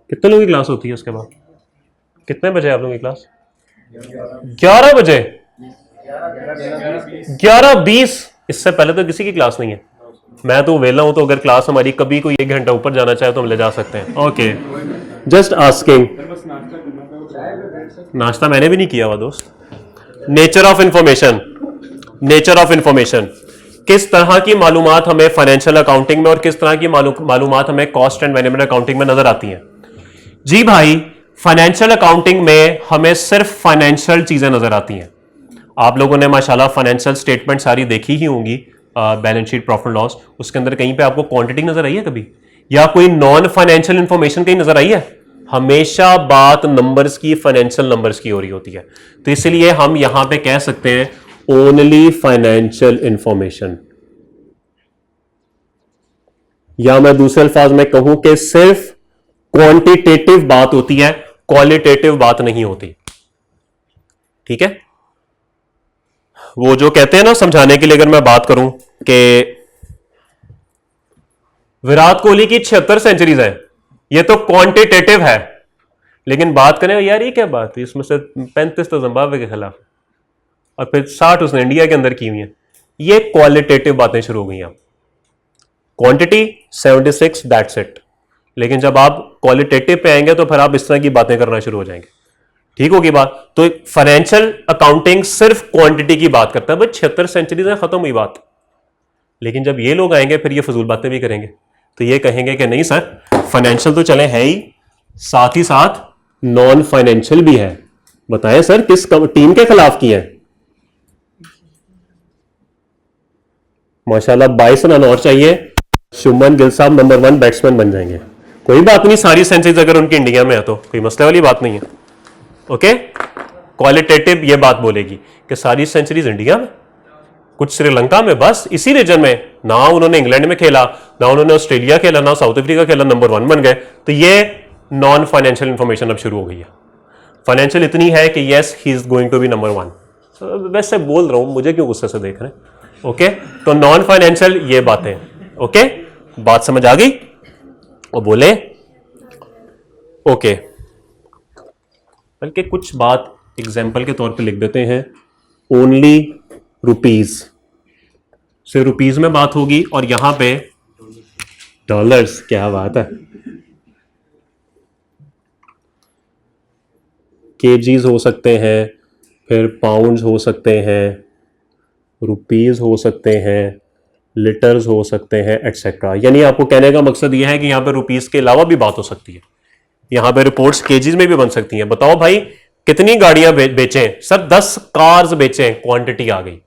कितने लोगों की क्लास होती है उसके बाद? कितने बजे आप लोगों की क्लास? 11 बजे? 11:20? इससे पहले तो किसी की क्लास नहीं है। मैं तो वेला हूं, तो अगर क्लास हमारी कभी कोई 1 घंटा ऊपर जाना चाहे तो हम ले जा सकते हैं। Okay, just asking. नाश्ता मैंने भी नहीं किया हुआ दोस्त। Nature of information. Nature of information, किस तरह की मालूमात हमें फाइनेंशियल अकाउंटिंग में और किस तरह की मालूमात हमें कॉस्ट एंड मैनेजमेंट अकाउंटिंग में नजर आती हैं? जी भाई, फाइनेंशियल अकाउंटिंग में हमें सिर्फ फाइनेंशियल चीजें नजर आती हैं। आप लोगों ने माशाल्लाह फाइनेंशियल स्टेटमेंट सारी देखी ही होंगी, बैलेंस शीट, प्रॉफिट लॉस। उसके अंदर कहीं पे आपको क्वांटिटी नजर आई है कभी, या कोई नॉन फाइनेंशियल इंफॉर्मेशन कहीं नजर आई है? हमेशा बात नंबर्स की, फाइनेंशियल नंबर्स की हो रही होती है। तो इसलिए हम यहां पे कह सकते हैं ओनली फाइनेंशियल इंफॉर्मेशन, या मैं दूसरे अल्फाज में कहूं कि सिर्फ क्वांटिटेटिव बात होती है, क्वालिटेटिव बात नहीं होती। ठीक है? वो जो कहते हैं ना, समझाने के लिए अगर मैं बात करूं कि विराट कोहली की 76 सेंचुरीज हैं, ये तो क्वांटिटेटिव है, लेकिन बात करें यार ये क्या बात है, इसमें से 35 तो जिम्बाब्वे के खिलाफ और फिर 60 उसने इंडिया के अंदर की हुई है, ये क्वालिटेटिव बातें शुरू हो गई हैं। क्वांटिटी 76 दैट्स इट, लेकिन जब आप क्वालिटेटिव पे आएंगे तो फिर आप इस तरह की बातें करना शुरू हो जाएंगे। ठीक होगी बात? तो फाइनेंशियल अकाउंटिंग सिर्फ क्वांटिटी की बात करता है, भाई 76 सेंचुरीज है, खत्म हुई बात। लेकिन जब ये लोग आएंगे फिर ये फजूल बातें भी करेंगे, तो ये कहेंगे कि नहीं सर, फाइनेंशियल तो चले है ही, साथ ही साथ नॉन फाइनेंशियल भी है। बताएं सर किस टीम के खिलाफ की है? माशाल्लाह 22 रन और चाहिए, शुभमन गिल साहब नंबर 1 बैट्समैन बन जाएंगे। कोई बात नहीं, सारी सेंचुरीज अगर उनकी इंडिया में है तो कोई मसले वाली बात नहीं है। ओके, क्वालिटेटिव ये बात बोलेगी कि सारी सेंचुरीज इंडिया में, कुछ श्रीलंका में, बस इसी रीजन में, ना उन्होंने इंग्लैंड में खेला, ना उन्होंने ऑस्ट्रेलिया खेला, ना साउथ अफ्रीका खेला, नंबर 1 बन गए। तो ये नॉन फाइनेंशियल इंफॉर्मेशन अब शुरू हो गई है। फाइनेंशियल इतनी है कि yes he is going to be number 1। वैसे बोल रहा हूं, मुझे क्यों गुस्से से देख रहे हैं? ओके, तो नॉन फाइनेंशियल ये बातें। ओके, बात समझ आ गई? और बोले ओके, बल्कि कुछ बात एग्जाम्पल के तौर पे लिख देते हैं। ओनली रुपीज से रुपीज में बात होगी और यहां पे डॉलर्स। क्या बात है, केजीज हो सकते हैं, फिर पाउंड्स हो सकते हैं, रुपीज हो सकते हैं, लिटर्स हो सकते हैं, एटसेट्रा। यानी आपको कहने का मकसद यह है कि यहां पे रुपीज के अलावा भी बात हो सकती है, यहां पे रिपोर्ट्स केजीज में भी बन सकती हैं। बताओ भाई कितनी गाड़ियां बेचें? सर 10 कार्स बेचें, क्वांटिटी आ गई।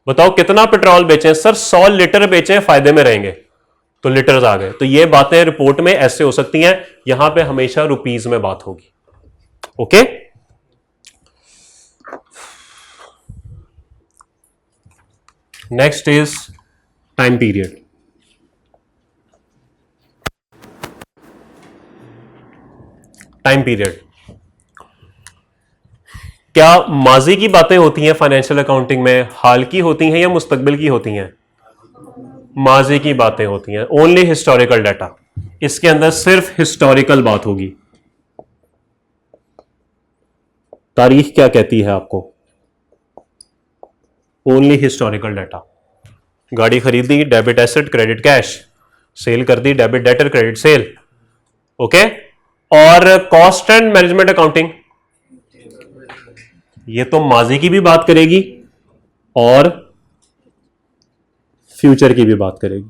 बताओ कितना पेट्रोल बेचें? सर 100 लीटर बेचें, फायदे में रहेंगे, तो लीटर्स आ गए। तो ये बातें रिपोर्ट में ऐसे हो सकती हैं, यहां पे हमेशा रुपीज में बात होगी। Okay, next is time period. Time period क्या माजी की बातें होती हैं फाइनेंशियल अकाउंटिंग में, हाल की होती हैं या मुस्तकबिल की होती हैं? माजी की बातें होती हैं, ओनली हिस्टोरिकल डाटा। इसके अंदर सिर्फ हिस्टोरिकल बात होगी। तारीख क्या कहती है आपको? Only historical data. गाड़ी खरीदी, debit asset credit cash, sale कर दी, debit debtor credit sale. Okay, और कॉस्ट एंड मैनेजमेंट अकाउंटिंग, ये तो माजी की भी बात करेगी और फ्यूचर की भी बात करेगी,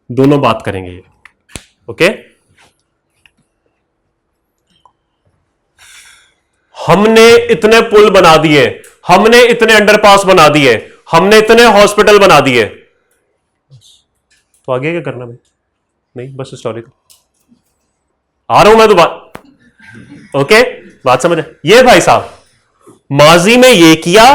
दोनों बात करेंगे ये। ओके, हमने इतने पुल बना दिए, हमने इतने अंडरपास बना दिए, हमने इतने हॉस्पिटल बना दिए, तो आगे क्या करना भाई? नहीं, बस हिस्टोरिकल। आ रहा हूं मैं तो बात। ओके, बात समझ? ये भाई साहब माजी में ये किया,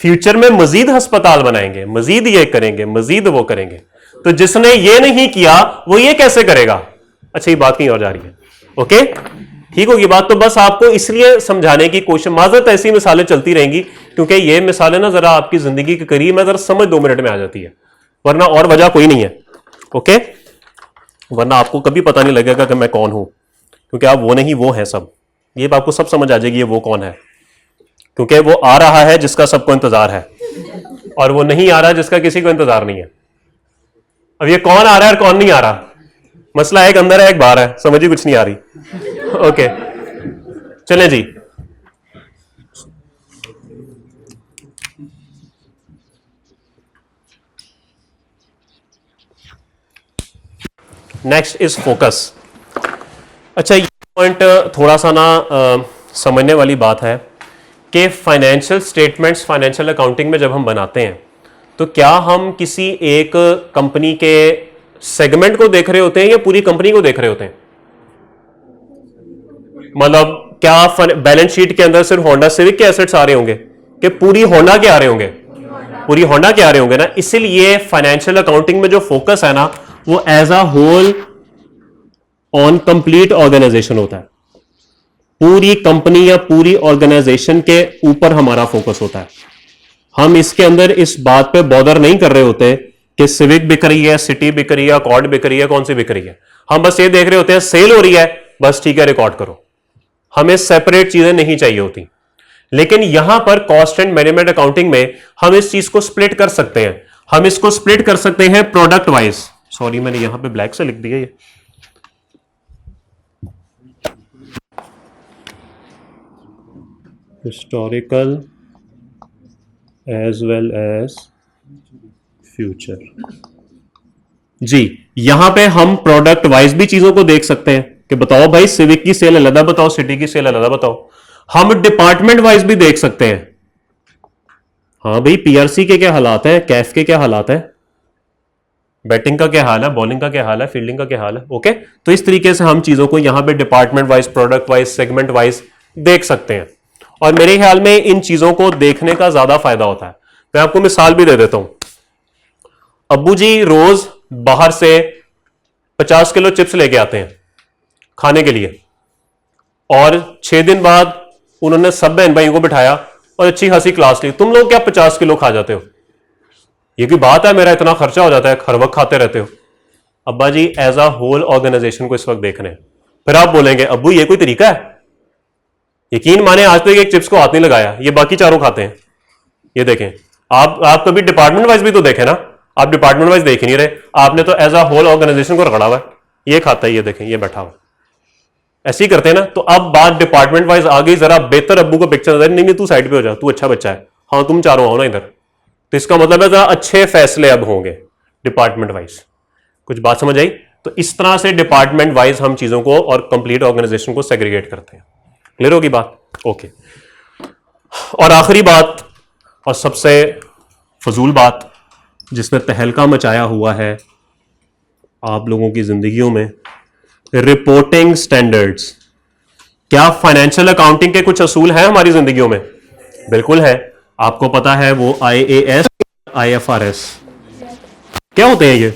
फ्यूचर में मजीद अस्पताल बनाएंगे, मजीद ये करेंगे, मजीद वो करेंगे। तो जिसने ये नहीं किया वो ये कैसे करेगा? अच्छा, ये बात कहीं और जा रही है। ओके, ठीक होगी बात। तो बस आपको इसलिए समझाने की कोशिश, माजरत ऐसी मिसालें चलती रहेंगी क्योंकि ये मिसालें ना जरा आपकी जिंदगी के करीब है, जरा समझ 2 मिनट में आ जाती है, वरना और वजह कोई नहीं है। ओके, वरना आपको कभी पता नहीं लगेगा कि मैं कौन हूं, क्योंकि आप वो नहीं वो है सब। ये आपको सब समझ आ जाएगी ये वो कौन है, क्योंकि वो आ रहा है जिसका सबको इंतजार है, और वो नहीं आ रहा जिसका किसी को इंतजार नहीं है। अब ये कौन आ रहा है और कौन नहीं आ रहा, मसला एक अंदर है एक बाहर है, समझ ही कुछ नहीं आ रही। ओके, चलें जी। Next is focus. अच्छा, ये पॉइंट थोड़ा सा ना समझने वाली बात है कि फाइनेंशियल स्टेटमेंट्स फाइनेंशियल अकाउंटिंग में जब हम बनाते हैं तो क्या हम किसी एक कंपनी के सेगमेंट को देख रहे होते हैं या पूरी कंपनी को देख रहे होते हैं? मतलब क्या बैलेंस शीट के अंदर सिर्फ होंडा सिविक के एसेट्स आ रहे होंगे कि पूरी होंडा के आ रहे होंगे? पूरी होंडा के आ रहे होंगे ना। इसीलिए फाइनेंशियल अकाउंटिंग में जो फोकस है ना वो as a whole on complete organisation होता है। पूरी कंपनी या पूरी ऑर्गेनाइजेशन के ऊपर हमारा फोकस होता है। हम इसके अंदर इस बात पे बॉदर नहीं कर रहे होते कि सिविक बिक रही है, सिटी बिक रही है, अकॉर्ड बिक रही है, कौन सी बिक रही है। हम बस ये देख रहे होते हैं सेल हो रही है, बस ठीक है रिकॉर्ड करो। हमें सेपरेट चीजें नहीं चाहिए होती। लेकिन यहां पर कॉस्ट एंड मैनेजमेंट अकाउंटिंग में हम इस चीज को स्प्लिट कर सकते हैं। हम इसको स्प्लिट कर सकते हैं प्रोडक्ट वाइज। सॉरी, मैंने यहां पे ब्लैक से लिख दिया ये। Historical as well as future. जी, यहां पे हम प्रोडक्ट वाइज भी चीजों को देख सकते हैं कि बताओ भाई सिविक की सेल अलग बताओ, सिटी की सेल अलग बताओ। हम डिपार्टमेंट वाइज भी देख सकते हैं। हाँ भाई, पीआरसी के क्या हालात है, कैफ के क्या हालात है, बैटिंग का क्या हाल है, बॉलिंग का क्या हाल है, फील्डिंग का क्या हाल है। ओके, तो इस तरीके से हम चीजों को यहां पे department wise, product wise, segment wise देख सकते हैं। और मेरे ख्याल में इन चीजों को देखने का ज्यादा फायदा होता है। मैं आपको मिसाल भी दे देता हूं। अब्बू जी रोज बाहर से 50 किलो चिप्स लेके आते हैं खाने के लिए, और 6 दिन बाद उन्होंने सब बहन भाइयों को बिठाया और अच्छी खासी क्लास ली। तुम लोग क्या 50 किलो खा जाते हो? ये की बात है, मेरा इतना खर्चा हो जाता है, हर वक्त खाते रहते हो। अब्बा जी एज अ होल ऑर्गेनाइजेशन को इस वक्त देख रहे हैं। फिर आप बोलेंगे अब्बू ये कोई तरीका है? यकीन माने आज तक एक चिप्स को हाथ नहीं लगाया, ये बाकी चारों खाते हैं। ये देखें, आप कभी डिपार्टमेंट वाइज भी तो देखें ना। आप डिपार्टमेंट वाइज देख ही नहीं रहे, आपने तो एज अ होल ऑर्गेनाइजेशन को रगड़ा हुआ है। ये खाता है, ये देखें, ये बैठा हुआ, ऐसे ही करते हैं ना। तो अब बात डिपार्टमेंट वाइज आ गई, जरा बेहतर अब्बू को पिक्चर नजर नहीं, तू साइड पे हो जा, तू अच्छा बच्चा है, हाँ तुम चारों आओ ना इधर। तो इसका मतलब है जरा अच्छे फैसले अब होंगे डिपार्टमेंट वाइज। कुछ बात समझ आई? तो इस तरह से डिपार्टमेंट वाइज हम चीजों को और कंप्लीट ऑर्गेनाइजेशन को सेग्रीगेट करते हैं। क्लियर होगी बात? ओके। और आखिरी बात और सबसे फजूल बात जिसने तहलका मचाया हुआ है आप लोगों की जिंदगियों में, रिपोर्टिंग स्टैंडर्ड्स। क्या फाइनेंशियल अकाउंटिंग के कुछ असूल हैं हमारी जिंदगियों में? बिल्कुल है। आपको पता है वो IAS, IFRS क्या होते हैं? ये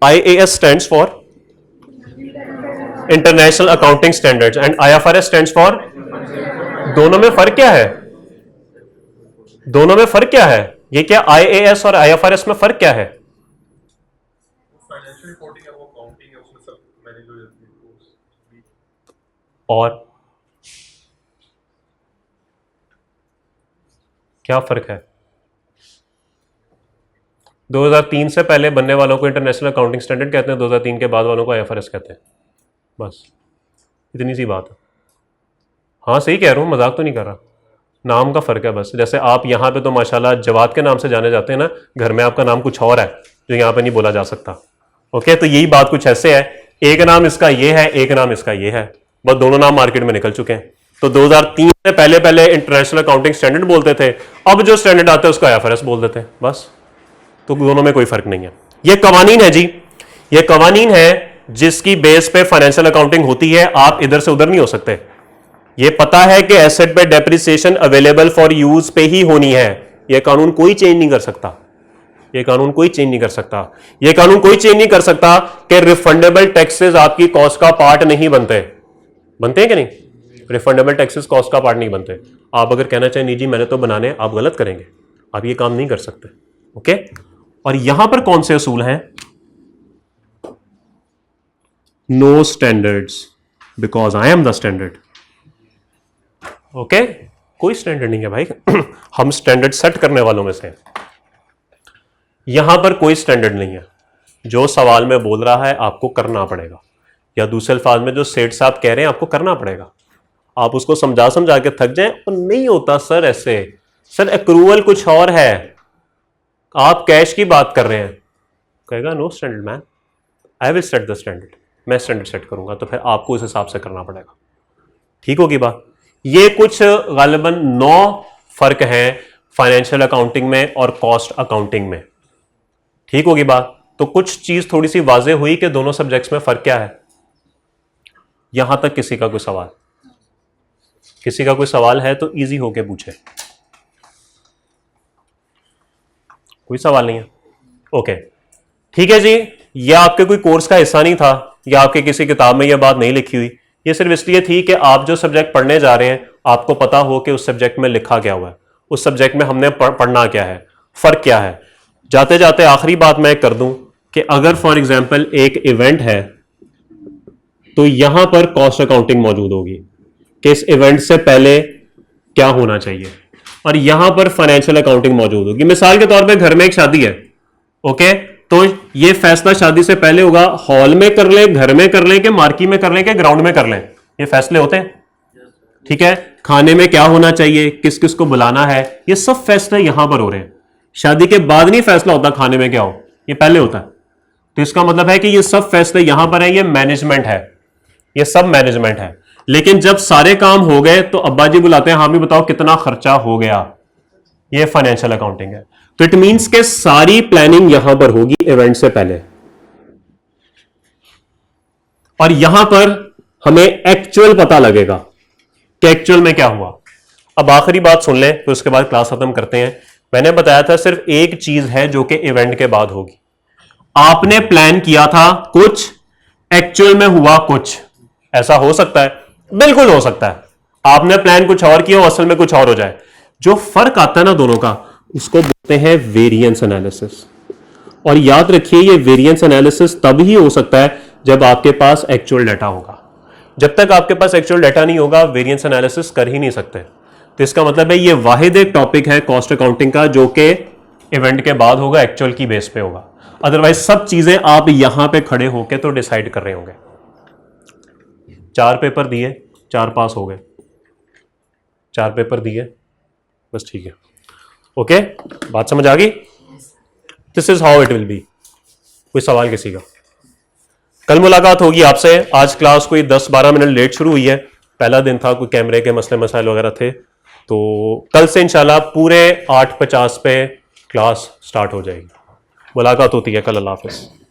IAS stands for international accounting standards and IFRS stands for, दोनों में फर्क क्या है? दोनों में फर्क क्या है? ये क्या IAS और IFRS में फर्क क्या है? फाइनेंशियल रिपोर्टिंग है, वो अकाउंटिंग है, उसमें सब मैनेज हो जाती है। और क्या फर्क है? 2003 से पहले बनने वालों को इंटरनेशनल अकाउंटिंग स्टैंडर्ड कहते हैं, 2003 के बाद वालों को IFRS कहते हैं। बस इतनी सी बात है। हाँ सही कह रहा हूँ, मजाक तो नहीं कर रहा। नाम का फर्क है बस। जैसे आप यहाँ पे तो माशाल्लाह जवाद के नाम से जाने जाते हैं ना, घर में आपका नाम कुछ और है जो यहाँ पे नहीं बोला जा सकता। ओके, तो यही बात कुछ ऐसे है, एक नाम इसका ये है, एक नाम इसका ये है, बस दोनों नाम मार्केट में निकल चुके हैं। तो 2003 से पहले पहले इंटरनेशनल अकाउंटिंग स्टैंडर्ड बोलते थे, अब जो स्टैंडर्ड आता है उसका IFRS बोल देते हैं बस। तो दोनों में कोई फर्क नहीं है। ये कवानीन है जी, ये कवानीन है जिसकी बेस पे फाइनेंशियल अकाउंटिंग होती है। आप इधर से उधर नहीं हो सकते। ये पता है कि एसेट पे डेप्रिसिएशन अवेलेबल फॉर यूज पे ही होनी है। ये कानून कोई चेंज नहीं कर सकता। ये कानून कोई चेंज नहीं कर सकता। ये कानून कोई चेंज नहीं कर सकता कि रिफंडेबल टैक्सेस आपकी कॉस्ट का पार्ट नहीं बनते। बनते हैं कि नहीं? रिफंडेबल टैक्सेस कॉस्ट का पार्ट नहीं बनते। आप अगर कहना चाहें नहीं जी मैंने तो बनाने, आप गलत करेंगे, आप ये काम नहीं कर सकते। ओके, और यहां पर कौन से असूल हैं? No standards because I am the standard. Okay, कोई स्टैंडर्ड नहीं है भाई। हम स्टैंडर्ड सेट करने वालों में से। यहां पर कोई स्टैंडर्ड नहीं है। जो सवाल में बोल रहा है आपको करना पड़ेगा, या दूसरे अल्फाज में जो सेठ साहब कह रहे हैं आपको करना पड़ेगा। आप उसको समझा समझा के थक जाएं और नहीं होता सर ऐसे, सर अक्रूवल कुछ और है, आप कैश की बात कर रहे हैं। कहेगा no standard man, I will set the standard. मैं स्टैंडर्ड सेट करूंगा, तो फिर आपको उस हिसाब से करना पड़ेगा। ठीक होगी बात? ये कुछ गालिबन 9 फर्क हैं फाइनेंशियल अकाउंटिंग में और कॉस्ट अकाउंटिंग में। ठीक होगी बात? तो कुछ चीज थोड़ी सी वाजे हुई कि दोनों सब्जेक्ट्स में फर्क क्या है। यहां तक किसी का कोई सवाल? किसी का कोई सवाल है तो इजी होके पूछे। कोई सवाल नहीं है? ओके, ठीक है जी। यह आपके कोई कोर्स का हिस्सा नहीं था, या आपके किसी किताब में यह बात नहीं लिखी हुई, ये सिर्फ इसलिए थी कि आप जो सब्जेक्ट पढ़ने जा रहे हैं आपको पता हो कि उस सब्जेक्ट में लिखा क्या हुआ है, उस सब्जेक्ट में हमने पढ़ना क्या है, फर्क क्या है। जाते जाते आखिरी बात मैं कर दूं कि अगर फॉर एग्जाम्पल एक इवेंट है तो यहां पर कॉस्ट अकाउंटिंग मौजूद होगी कि इस इवेंट से पहले क्या होना चाहिए, और यहां पर फाइनेंशियल अकाउंटिंग मौजूद होगी। मिसाल के तौर पे घर में एक शादी है, ओके, तो ये फैसला शादी से पहले होगा, हॉल में कर लें, घर में कर लें, कि मार्की में कर लें, कि ग्राउंड में कर लें, ये फैसले होते हैं, ठीक है। खाने में क्या होना चाहिए, किस किस को बुलाना है, ये सब फैसले यहां पर हो रहे हैं। शादी के बाद नहीं फैसला होता खाने में क्या हो, ये पहले होता है। तो इसका मतलब है कि ये सब फैसले यहां पर है, ये मैनेजमेंट है, ये सब मैनेजमेंट है। लेकिन जब सारे काम हो गए तो अब्बा जी बुलाते हैं, हाँ भी बताओ कितना खर्चा हो गया, ये फाइनेंशियल अकाउंटिंग है। तो इट मींस के सारी प्लानिंग यहां पर होगी इवेंट से पहले, और यहां पर हमें एक्चुअल पता लगेगा कि एक्चुअल में क्या हुआ। अब आखिरी बात सुन लें तो उसके बाद क्लास खत्म करते हैं। मैंने बताया था सिर्फ एक चीज है जो कि इवेंट के बाद होगी। आपने प्लान किया था कुछ, एक्चुअल में हुआ कुछ। ऐसा हो सकता है, बिल्कुल हो सकता है आपने प्लान कुछ और किया हो, असल में कुछ और हो जाए। जो फर्क आता है ना दोनों का, उसको बोलते हैं वेरिएंस एनालिसिस। और याद रखिए ये वेरिएंस एनालिसिस तब ही हो सकता है जब आपके पास एक्चुअल डाटा होगा। जब तक आपके पास एक्चुअल डाटा नहीं होगा वेरिएंस एनालिसिस कर ही नहीं सकते। तो इसका मतलब है ये वाहिद एक टॉपिक है कॉस्ट अकाउंटिंग का जो कि इवेंट के बाद होगा, एक्चुअल की बेस पे होगा। अदरवाइज सब चीजें आप यहां पे खड़े होके तो डिसाइड कर रहे होंगे। 4 पेपर दिए, 4 पास हो गए, 4 पेपर दिए, बस ठीक है, ओके, बात समझ आ गई। This is how it will be. कोई सवाल किसी का? कल मुलाकात होगी आपसे। आज क्लास कोई 10-12 मिनट लेट शुरू हुई है, पहला दिन था, कोई कैमरे के मसले मसाइल वगैरह थे। तो कल से इंशाल्लाह पूरे 8:50 पे क्लास स्टार्ट हो जाएगी। मुलाकात होती है कल। अल्लाह हाफिज़।